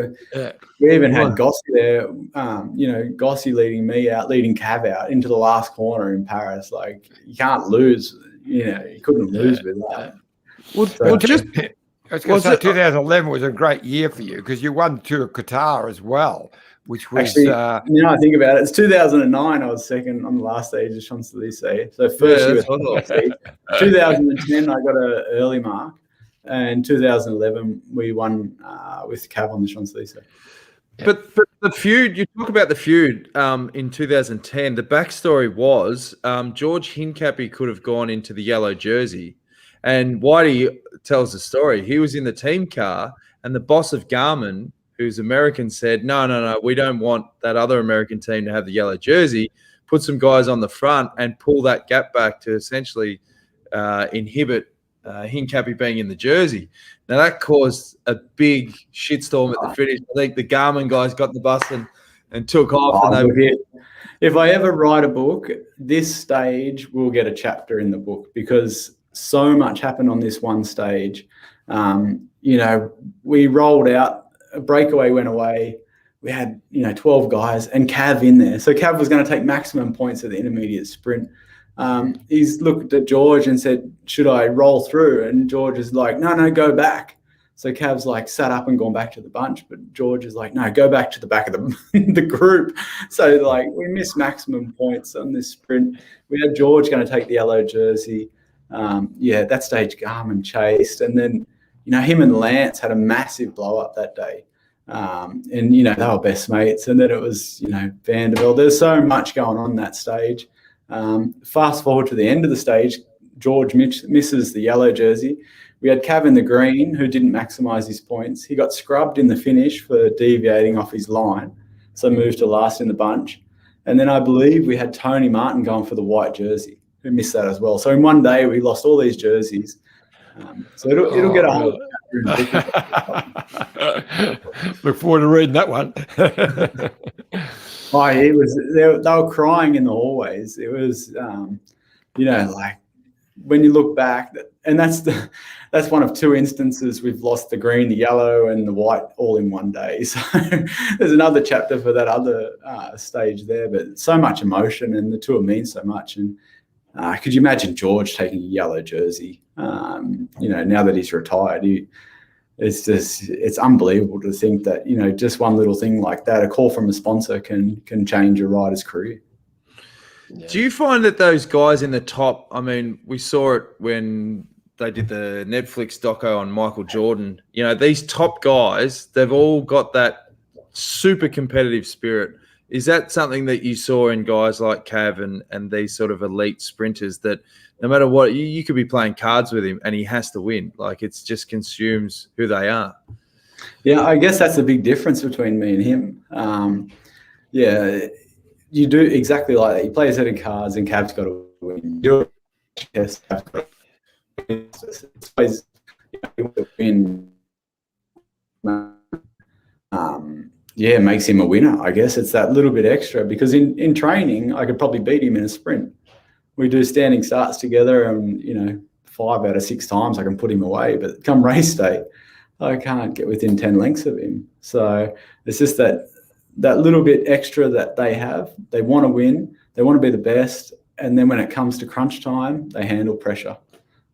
we even had Gossi there, Gossi leading me out, leading Cav out into the last corner in Paris. Like, you can't lose, you couldn't lose with that. I was going to say 2011 was a great year for you because you won the Tour of Qatar as well, which was... Actually, I think about it, it's 2009 I was second on the last stage of Champs-Élysées. So first year was stage. 2010 I got an early mark, and 2011 we won with Cav on the Champs-Élysées. But the feud, you talk about the feud in 2010, the backstory was George Hincapie could have gone into the yellow jersey. And Whitey tells the story. He was in the team car, and the boss of Garmin, who's American, said, no, we don't want that other American team to have the yellow jersey. Put some guys on the front and pull that gap back to essentially inhibit Hincapie being in the jersey. Now, that caused a big shitstorm at the finish. I think the Garmin guys got the bus and took off. If I ever write a book, this stage will get a chapter in the book because so much happened on this one stage. We rolled out, a breakaway went away. We had, 12 guys and Cav in there. So Cav was going to take maximum points at the intermediate sprint. He's looked at George and said, should I roll through? And George is like, no, go back. So Cav's like sat up and gone back to the bunch, but George is like, no, go back to the back of the group. So like we missed maximum points on this sprint. We had George going to take the yellow jersey. That stage Garmin chased, and then him and Lance had a massive blow up that day, and they were best mates. And then it was Vanderbilt. There's so much going on that stage. Fast forward to the end of the stage, George misses the yellow jersey. We had Cav in the green, who didn't maximise his points. He got scrubbed in the finish for deviating off his line, so moved to last in the bunch. And then I believe we had Tony Martin going for the white jersey, who missed that as well. So in one day, we lost all these jerseys. So it'll get a whole Look forward to reading that one. They were crying in the hallways. It was, like when you look back, and that's one of 2 instances we've lost the green, the yellow, and the white all in one day. So there's another chapter for that other stage there. But so much emotion, and the tour means so much. And could you imagine George taking a yellow jersey? Now that he's retired, it's unbelievable to think that just one little thing like that, a call from a sponsor, can change a rider's career. Yeah. Do you find that those guys in the top? I mean, we saw it when they did the Netflix doco on Michael Jordan. These top guys, they've all got that super competitive spirit. Is that something that you saw in guys like Cav and these sort of elite sprinters, that no matter what, you could be playing cards with him and he has to win? Like, it's just consumes who they are. Yeah, I guess that's the big difference between me and him. You do exactly like that. You play a set of cards and Cav's got to win. You're Cav's got to win. It's always win. It makes him a winner. I guess it's that little bit extra, because in training, I could probably beat him in a sprint. We do standing starts together, and 5 out of 6 times I can put him away. But come race day, I can't get within 10 lengths of him. So it's just that little bit extra that they have. They want to win. They want to be the best. And then when it comes to crunch time, they handle pressure.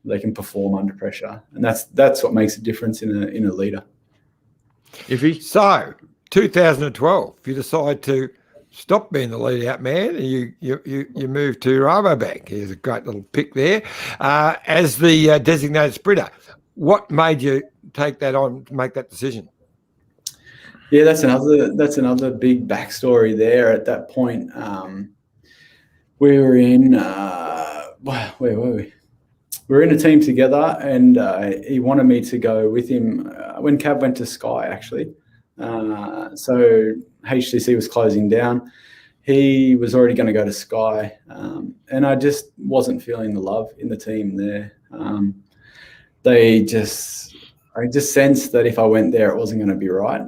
They can perform under pressure, and that's what makes a difference in a leader. So 2012, if you decide to stop being the lead out man, and you move to Rabobank. Here's a great little pick there as the designated sprinter. What made you take that on to make that decision? Yeah, that's another big backstory there. At that point, we were in where were we? We were in a team together, and he wanted me to go with him when Cav went to Sky, actually. So HTC was closing down. He was already going to go to Sky, and I just wasn't feeling the love in the team there. I just sensed that if I went there, it wasn't going to be right.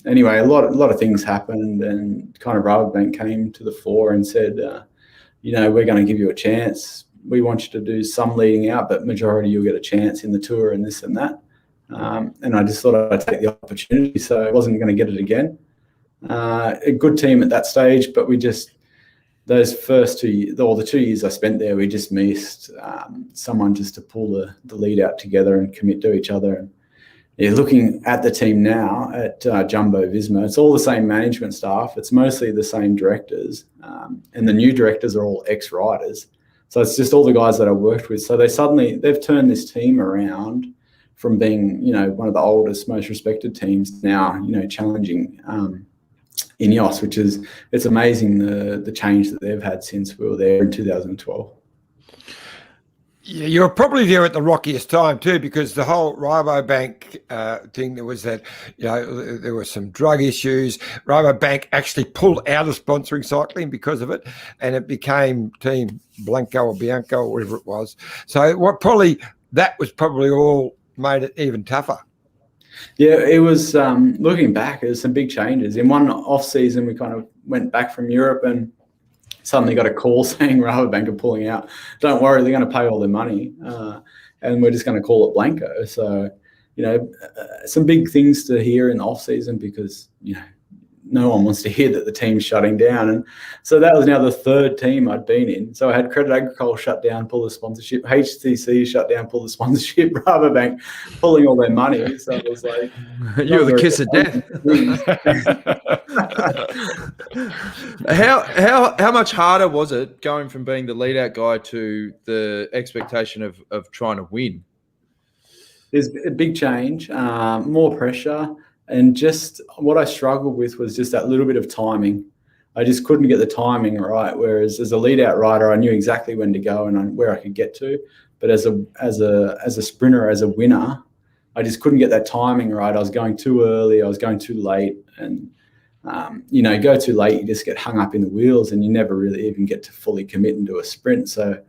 Anyway, a lot of things happened, and kind of Rabobank came to the fore and said, we're going to give you a chance. We want you to do some leading out, but majority you'll get a chance in the tour and this and that. And I just thought I'd take the opportunity, so I wasn't going to get it again. A good team at that stage, but those first 2 years, or the 2 years I spent there, we just missed someone just to pull the lead out together and commit to each other. And yeah, looking at the team now at Jumbo Visma, it's all the same management staff. It's mostly the same directors, and the new directors are all ex-riders. So it's just all the guys that I worked with. So they've turned this team around from being, one of the oldest, most respected teams now, challenging Ineos, it's amazing the change that they've had since we were there in 2012. Yeah, you were probably there at the rockiest time too, because the whole Rabobank thing, there was that, there were some drug issues. Rabobank actually pulled out of sponsoring cycling because of it, and it became Team Blanco or Bianco or whatever it was. So that was probably all made it even tougher. Yeah, it was, looking back, there's some big changes. In one off-season, we kind of went back from Europe and suddenly got a call saying Rabobank are pulling out. Don't worry, they're going to pay all their money, and we're just going to call it Blanco. So, some big things to hear in the off-season because, no one wants to hear that the team's shutting down. And so that was now the third team I'd been in. So I had Credit Agricole shut down, pull the sponsorship, HTC shut down, pull the sponsorship, Rabobank pulling all their money. So it was like... You were the kiss of death. How much harder was it going from being the lead-out guy to the expectation of trying to win? There's a big change, more pressure. And just what I struggled with was just that little bit of timing. I just couldn't get the timing right. Whereas as a lead-out rider, I knew exactly when to go and where I could get to. But as a sprinter, as a winner, I just couldn't get that timing right. I was going too early. I was going too late. And go too late, you just get hung up in the wheels, and you never really even get to fully commit into a sprint. So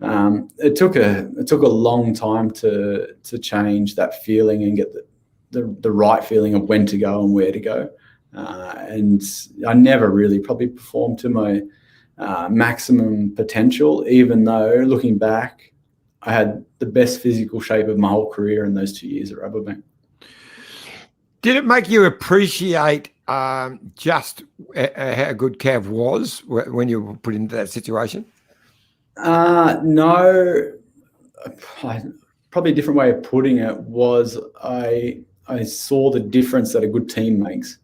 it took a long time to change that feeling and get the right feeling of when to go and where to go. And I never really probably performed to my maximum potential, even though looking back, I had the best physical shape of my whole career in those 2 years at Rabobank. Did it make you appreciate just how good Cav was when you were put into that situation? No. Probably a different way of putting it was I saw the difference that a good team makes.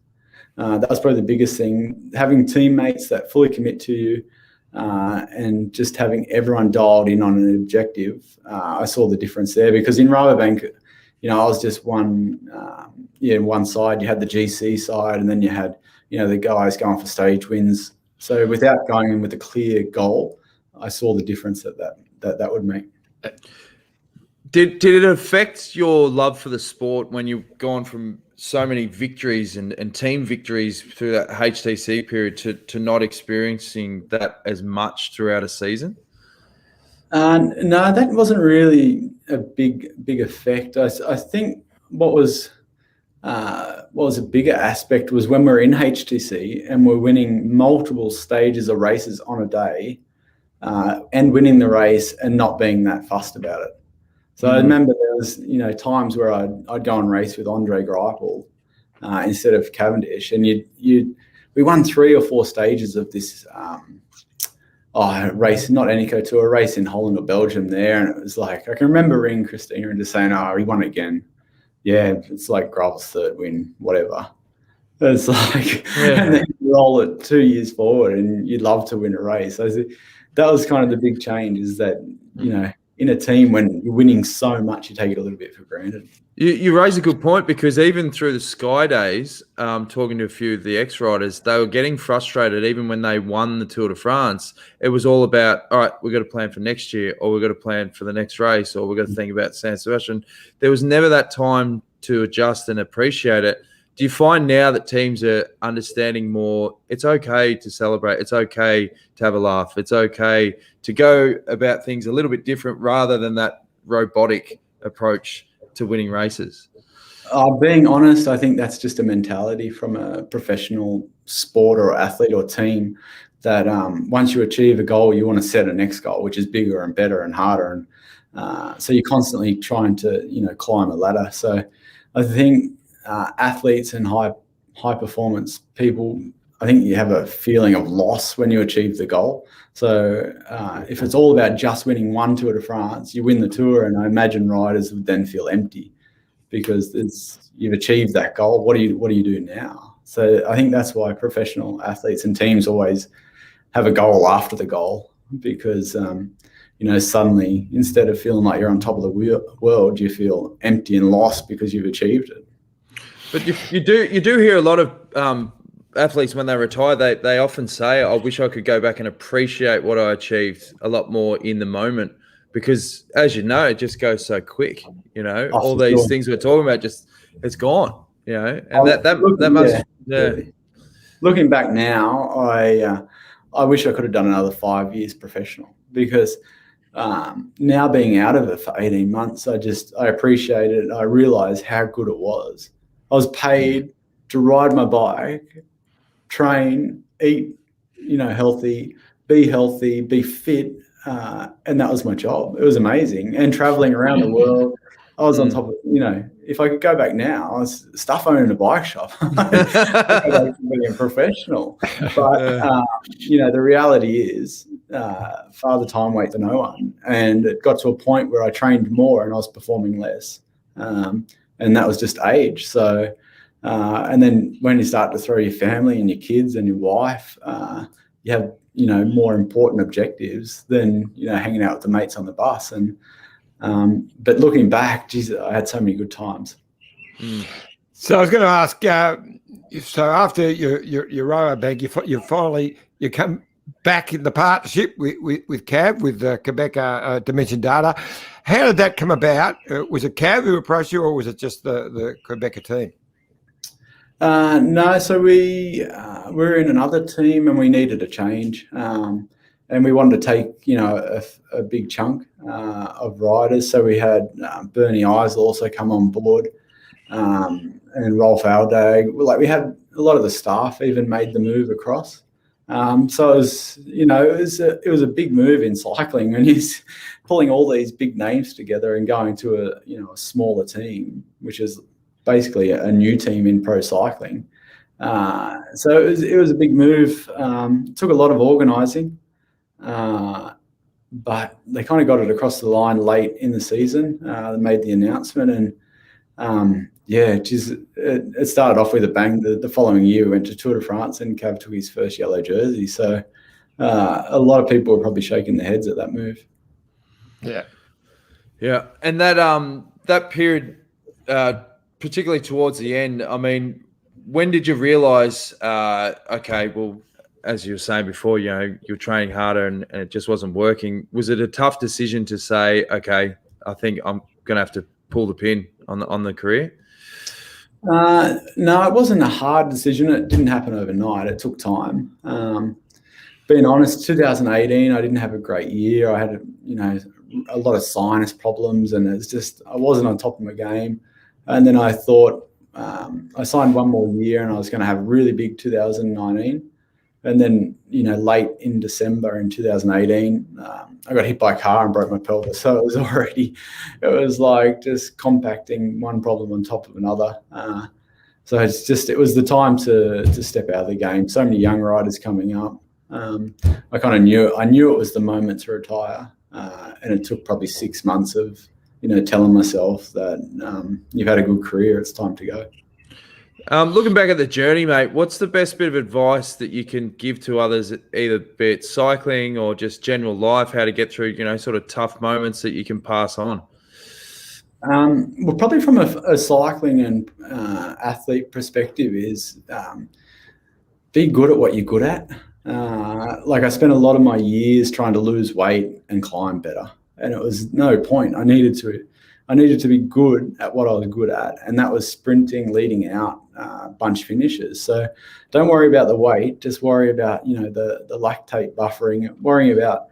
That was probably the biggest thing. Having teammates that fully commit to you and just having everyone dialed in on an objective, I saw the difference there. Because in Rabobank, I was just one side. You had the GC side, and then you had, the guys going for stage wins. So without going in with a clear goal, I saw the difference that would make. Did it affect your love for the sport when you've gone from so many victories and team victories through that HTC period to not experiencing that as much throughout a season? No, that wasn't really a big effect. I think what was a bigger aspect was when we're in HTC and we're winning multiple stages of races on a day, and winning the race and not being that fussed about it. So I remember there was, times where I'd go and race with Andre Greipel instead of Cavendish, and we won 3 or 4 stages of this race, not Eneco Tour, a race in Holland or Belgium there, and it was like I can remember ringing Christina and just saying, he won again. Yeah, it's like Greipel's third win, whatever. It's like, and then you roll it 2 years forward, and you'd love to win a race. So that was kind of the big change, is that in a team when you're winning so much, you take it a little bit for granted. You raise a good point, because even through the Sky Days, talking to a few of the ex-riders, they were getting frustrated even when they won the Tour de France. It was all about, all right, we've got to plan for next year, or we've got to plan for the next race, or we've got to think about San Sebastian. There was never that time to adjust and appreciate it. Do you find now that teams are understanding more, it's okay to celebrate, it's okay to have a laugh, it's okay to go about things a little bit different rather than that robotic approach to winning races? Being honest, I think that's just a mentality from a professional sport or athlete or team that once you achieve a goal, you want to set a next goal, which is bigger and better and harder. And so you're constantly trying to, climb a ladder. So I think athletes and high performance people, I think you have a feeling of loss when you achieve the goal. So if it's all about just winning one Tour de France, you win the Tour, and I imagine riders would then feel empty because you've achieved that goal. What do you do now? So I think that's why professional athletes and teams always have a goal after the goal, because suddenly, instead of feeling like you're on top of the world, you feel empty and lost because you've achieved it. But you do hear a lot of athletes when they retire, they often say, I wish I could go back and appreciate what I achieved a lot more in the moment, because as you know, it just goes so quick, all these things we're talking about, it's gone, and that must, yeah. Looking back now, I wish I could have done another 5 years professional, because now being out of it for 18 months, I appreciate it. I realized how good it was. I was paid to ride my bike, train, eat, healthy, be fit, and that was my job. It was amazing. And traveling around the world, I was on top of, if I could go back now, I was stuff owning a bike shop. I'd like being a professional. But, the reality is father time waits for no one. And it got to a point where I trained more and I was performing less. And that was just age. So, and then when you start to throw your family and your kids and your wife, you have, more important objectives than, hanging out with the mates on the bus. And, but looking back, geez, I had so many good times. So I was going to ask, so after your rower bag, you come back in the partnership with Cav, with Quebec Dimension Data. How did that come about? Was it Cav who approached you, or was it just the Quebec team? No, so we were in another team and we needed a change, and we wanted to take a big chunk of riders. So we had Bernie Eisel also come on board, and Rolf Aldag. We had a lot of the staff even made the move across. So it was a big move in cycling, and he's pulling all these big names together and going to a smaller team, which is basically a new team in pro cycling. So it was a big move. Took a lot of organising, but they kind of got it across the line late in the season. They made the announcement, and it started off with a bang. The following year, we went to Tour de France, and Cav took his first yellow jersey. So a lot of people were probably shaking their heads at that move. Yeah, and that period, particularly towards the end, I mean, when did you realise? Okay, well, as you were saying before, you're training harder and it just wasn't working. Was it a tough decision to say, okay, I think I'm going to have to pull the pin on the career? No, it wasn't a hard decision. It didn't happen overnight. It took time. Being honest, 2018, I didn't have a great year. I had, a lot of sinus problems, and it's just, I wasn't on top of my game. And then I thought, I signed one more year and I was going to have a really big 2019. And then, late in December in 2018, I got hit by a car and broke my pelvis. So it was like just compacting one problem on top of another. So it was the time to step out of the game. So many young riders coming up. I kind of knew it was the moment to retire. And it took probably 6 months of, telling myself that you've had a good career, it's time to go. Looking back at the journey, mate, what's the best bit of advice that you can give to others, either be it cycling or just general life, how to get through, sort of tough moments that you can pass on? Well, probably from a cycling and athlete perspective is be good at what you're good at. Like I spent a lot of my years trying to lose weight and climb better, and it was no point. I needed to be good at what I was good at, and that was sprinting, leading out, bunch finishes. So don't worry about the weight, just worry about, the lactate buffering, worrying about,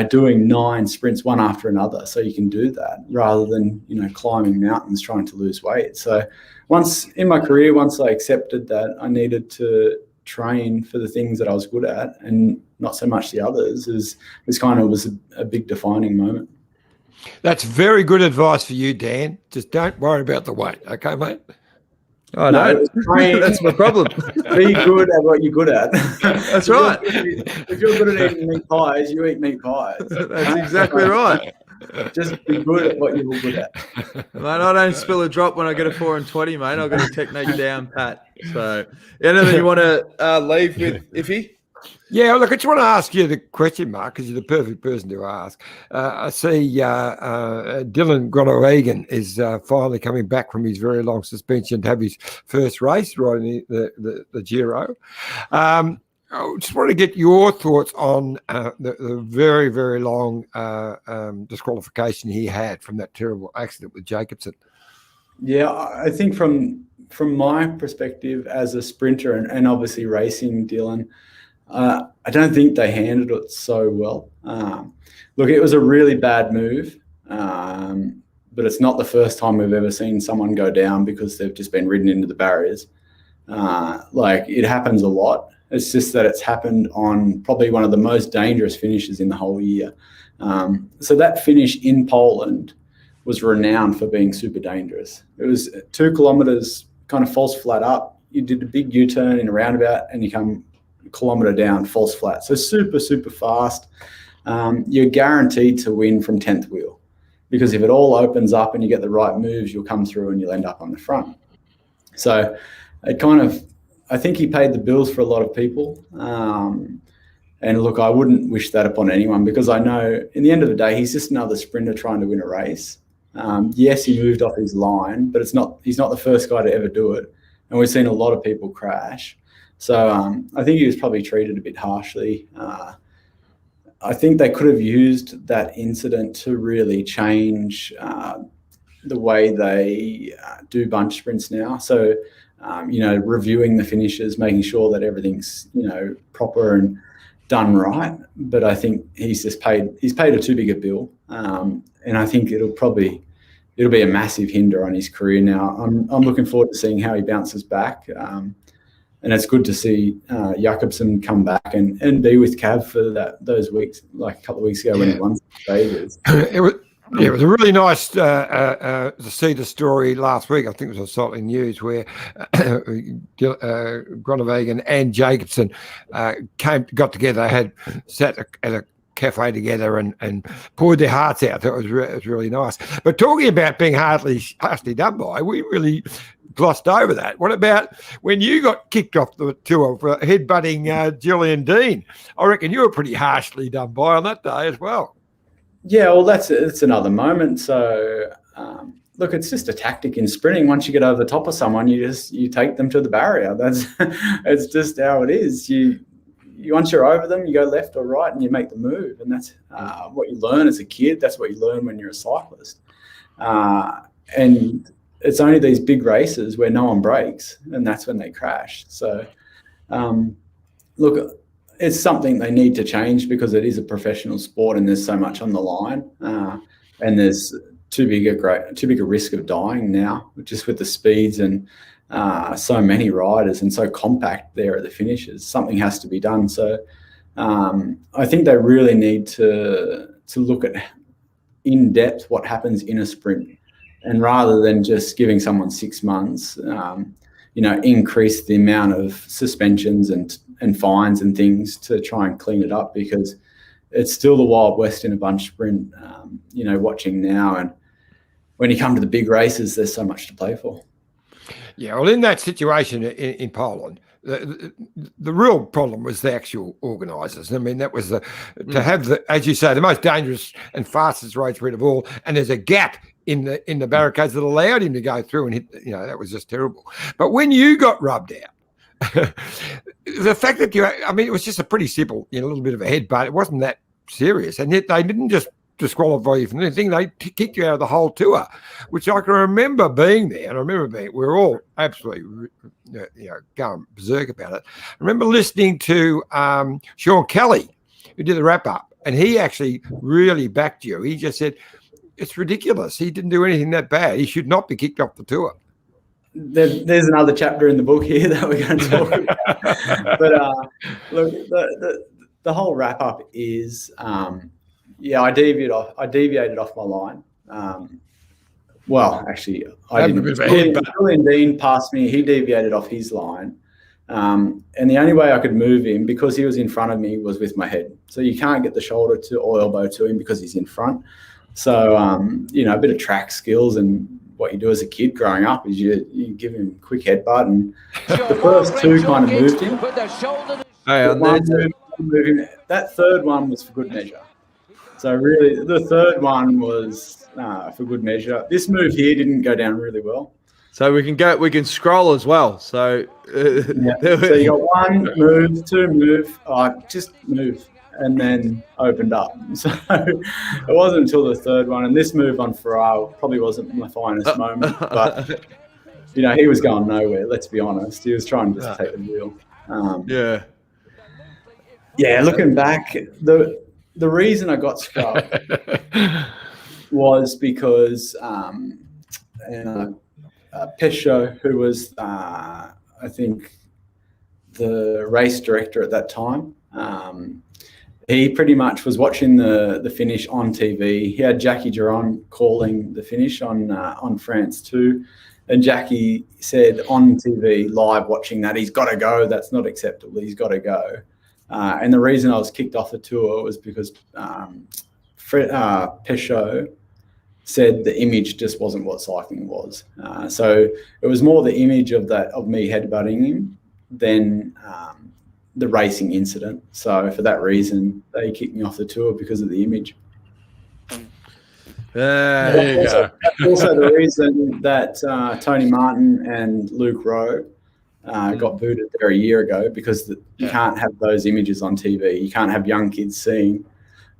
doing 9 sprints one after another so you can do that rather than, climbing mountains trying to lose weight. So once in my career, once I accepted that I needed to train for the things that I was good at and not so much the others, was a big defining moment. That's very good advice for you, Dan. Just don't worry about the weight. Okay, mate? Oh, no. That's my problem. Be good at what you're good at. That's right. If you're good at eating meat pies, you eat meat pies. That's exactly right. Just be good at what you're good at. Mate, I don't spill a drop when I get a 4 and 20, mate. I've got a technique down pat. So, anything you want to leave with, Iffy? Yeah, look, I just want to ask you the question, Mark, because you're the perfect person to ask. I see Dylan Groenewegen is finally coming back from his very long suspension to have his first race riding the Giro. I just want to get your thoughts on the very, very long disqualification he had from that terrible accident with Jacobsen. Yeah, I think from my perspective as a sprinter and obviously racing Dylan, I don't think they handled it so well. Look, it was a really bad move, but it's not the first time we've ever seen someone go down because they've just been ridden into the barriers. It happens a lot. It's just that it's happened on probably one of the most dangerous finishes in the whole year. So that finish in Poland was renowned for being super dangerous. It was 2 kilometers kind of false flat up. You did a big U-turn in a roundabout and you come kilometre down false flat, so super fast. You're guaranteed to win from 10th wheel, because if it all opens up and you get the right moves, you'll come through and you'll end up on the front. So I think he paid the bills for a lot of people, and look, I wouldn't wish that upon anyone, because I know in the end of the day he's just another sprinter trying to win a race. Yes, he moved off his line, but he's not the first guy to ever do it, and we've seen a lot of people crash. So I think he was probably treated a bit harshly. I think they could have used that incident to really change the way they do bunch sprints now. So, reviewing the finishes, making sure that everything's, proper and done right. But I think he's paid a too big a bill. And I think it'll be a massive hinder on his career now. I'm looking forward to seeing how he bounces back. And it's good to see Jacobsen come back and be with Cav for those weeks, like a couple of weeks ago when he won stages. It was a really nice to see the story last week. I think it was on Cycling News where Groenewegen and Jacobsen got together, had sat at a cafe together and poured their hearts out. It was really nice. But talking about being harshly done by, we really glossed over that. What about when you got kicked off the tour for headbutting Julian Dean? I reckon you were pretty harshly done by on that day as well. Yeah, well, it's another moment. So, look, it's just a tactic in sprinting. Once you get over the top of someone, you take them to the barrier. It's just how it is. You once you're over them, you go left or right and you make the move. And that's what you learn as a kid. That's what you learn when you're a cyclist. And it's only these big races where no one breaks, and that's when they crash. So, look, it's something they need to change because it is a professional sport and there's so much on the line, and there's too big a risk of dying now, just with the speeds and so many riders and so compact there at the finishes. Something has to be done. So, I think they really need to look at in depth what happens in a sprint. And rather than just giving someone 6 months, increase the amount of suspensions and fines and things to try and clean it up, because it's still the Wild West in a bunch sprint, watching now. And when you come to the big races, there's so much to play for. Yeah, well, in that situation in Poland, the real problem was the actual organisers. I mean, that was to have as you say, the most dangerous and fastest road spread of all, and there's a gap in the barricades that allowed him to go through and hit. You know, that was just terrible. But when you got rubbed out, the fact that it was just a pretty simple, a little bit of a headbutt. It wasn't that serious, and yet they didn't just disqualify you from anything. They kicked you out of the whole tour, which I can remember being there. And I remember we were all absolutely, going berserk about it. I remember listening to Sean Kelly, who did the wrap up, and he actually really backed you. He just said, it's ridiculous. He didn't do anything that bad. He should not be kicked off the tour. There's another chapter in the book here that we're going to talk about. But look, the whole wrap up is, I deviated off my line. Well, actually, I didn't. Julian Dean passed me. He deviated off his line. And the only way I could move him, because he was in front of me, was with my head. So you can't get the shoulder to or elbow to him because he's in front. So, a bit of track skills and what you do as a kid growing up is you give him a quick headbutt, and the first two kind of moved him. That third one was for good measure. So really, the third one was for good measure. This move here didn't go down really well. So we can scroll as well. So so you got one move, two move, just move, and then opened up. So it wasn't until the third one, and this move on Farrar probably wasn't my finest moment, but he was going nowhere. Let's be honest, he was trying to just take the wheel. Looking back, the reason I got scrubbed was because Pesho, who was I think the race director at that time, he pretty much was watching the finish on TV. He had Jackie Giron calling the finish on France 2, and Jackie said on TV live watching that, he's got to go. That's not acceptable. He's got to go. And the reason I was kicked off the tour was because Pesho said the image just wasn't what cycling was. So it was more the image of me headbutting him than the racing incident. So for that reason, they kicked me off the tour because of the image. There you go. Also the reason that Tony Martin and Luke Rowe got booted there a year ago, because you can't have those images on TV. You can't have young kids seeing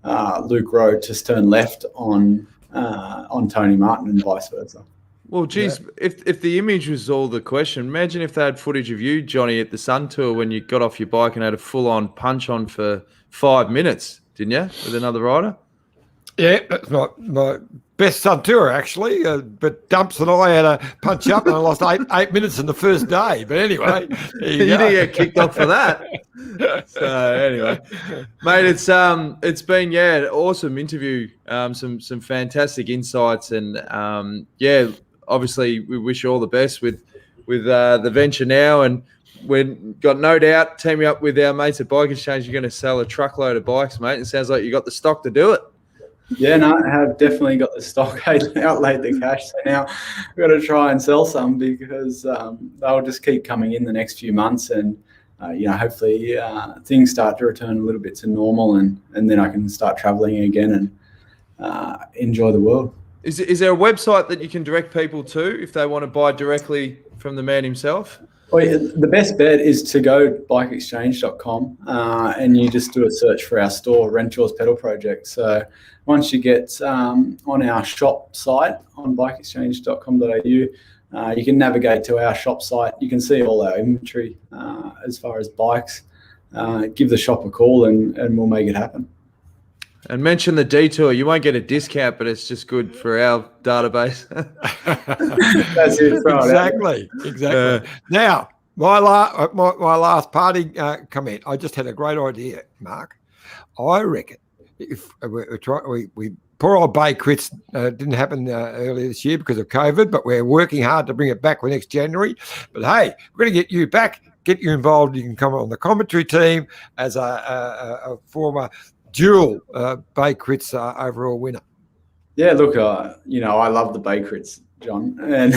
Luke Rowe just turn left on Tony Martin and vice versa. Well, geez, if the image was all the question, imagine if they had footage of you, Johnny, at the Sun Tour when you got off your bike and had a full-on punch on for 5 minutes, didn't you, with another rider? Yeah, that's my best Sun Tour, actually. But Dumps and I had a punch up and I lost eight minutes in the first day. But anyway, you didn't get kicked off for that. So anyway, mate, it's been an awesome interview. Some fantastic insights, and obviously we wish you all the best with the venture now, and we've got no doubt teaming up with our mates at Bike Exchange, you're going to sell a truckload of bikes, mate. It sounds like you got the stock to do it. Yeah, no, I have definitely got the stock, outlaid the cash. So now we've got to try and sell some, because they'll just keep coming in the next few months, and hopefully things start to return a little bit to normal, and then I can start traveling again and enjoy the world. Is there a website that you can direct people to if they want to buy directly from the man himself? Well, the best bet is to go bikeexchange.com and you just do a search for our store, Renshaw's Pedal Project. So once you get on our shop site on bikeexchange.com.au, you can navigate to our shop site. You can see all our inventory as far as bikes. Give the shop a call and we'll make it happen. And mention the detour. You won't get a discount, but it's just good for our database. That's it. Exactly. Now, my last parting comment. I just had a great idea, Mark. I reckon if we poor old Bay Crits didn't happen earlier this year because of COVID, but we're working hard to bring it back for next January. But hey, we're going to get you back, get you involved. You can come on the commentary team as a former dual Bay Crits overall winner. Yeah, look, I love the Bay Crits. John, and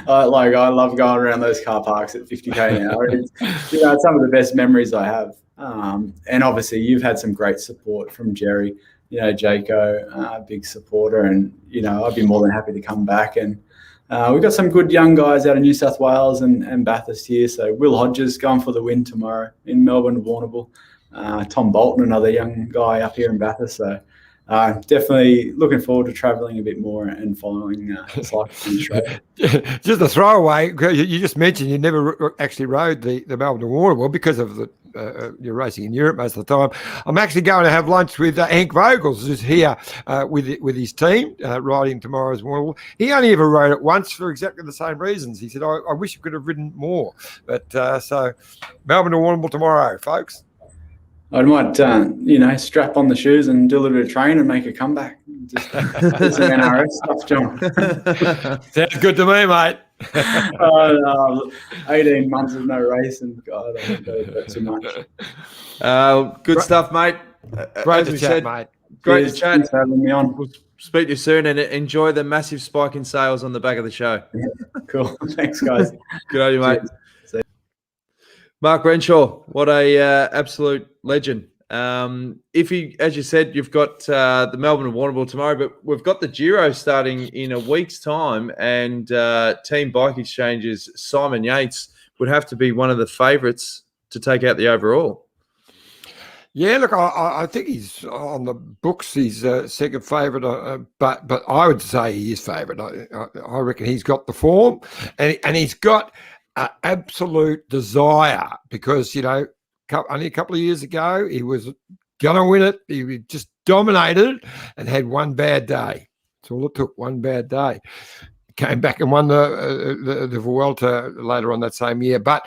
I love going around those car parks at 50k an hour. It's, it's some of the best memories I have. And obviously, you've had some great support from Jerry. Jaco, big supporter, and I'd be more than happy to come back. And we've got some good young guys out of New South Wales and Bathurst here. So Will Hodges going for the win tomorrow in Melbourne, Warrnambool. Tom Bolton, another young guy up here in Bathurst. So definitely looking forward to travelling a bit more and following the cycle in Australia. Just a throwaway, you just mentioned you never actually rode the Melbourne to Warrnambool because of the you're racing in Europe most of the time. I'm actually going to have lunch with Hank Vogels, who's here with his team riding tomorrow's Warrnambool. He only ever rode it once for exactly the same reasons. He said, I wish I could have ridden more. But so Melbourne to Warrnambool tomorrow, folks. I might, strap on the shoes and do a little bit of training and make a comeback. Just some NRS stuff, John. Sounds good to me, mate. 18 months of no racing. God, I don't know that too much. Good stuff, mate. Great to chat, mate. Great to chat. Thanks for having me on. We'll speak to you soon, and enjoy the massive spike in sales on the back of the show. Yeah, cool. Thanks, guys. Good on you, mate. Mark Renshaw, what a absolute legend. As you said, you've got the Melbourne and Warrnambool tomorrow, but we've got the Giro starting in a week's time, and Team Bike Exchange's Simon Yates would have to be one of the favourites to take out the overall. Yeah, look, I think he's on the books. He's second favourite, but I would say he is favourite. I reckon he's got the form, and he's got absolute desire, because only a couple of years ago he was going to win it. He just dominated and had one bad day. That's all it took, one bad day. Came back and won the Vuelta later on that same year. But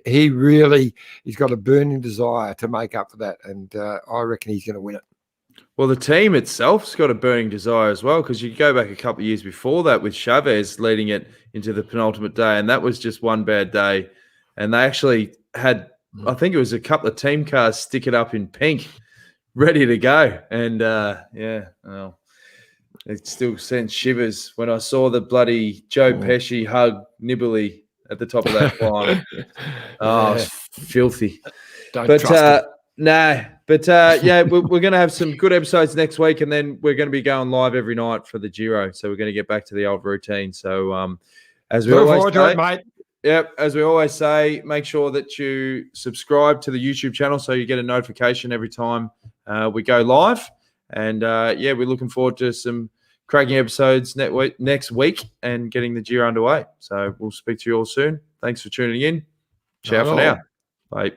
he's got a burning desire to make up for that, and I reckon he's going to win it. Well, the team itself's got a burning desire as well, because you go back a couple of years before that with Chavez leading it into the penultimate day, and that was just one bad day. And they actually had, I think it was a couple of team cars stick it up in pink, ready to go. And, well, it still sent shivers when I saw the bloody Joe Pesci hug Nibali at the top of that climb. Oh, it's filthy. Don't trust him. We're going to have some good episodes next week, and then we're going to be going live every night for the Giro. So we're going to get back to the old routine. So as we always say, mate. Yep, as we always say, make sure that you subscribe to the YouTube channel so you get a notification every time we go live. And we're looking forward to some cracking episodes next week and getting the Giro underway. So we'll speak to you all soon. Thanks for tuning in. Ciao for now. Bye.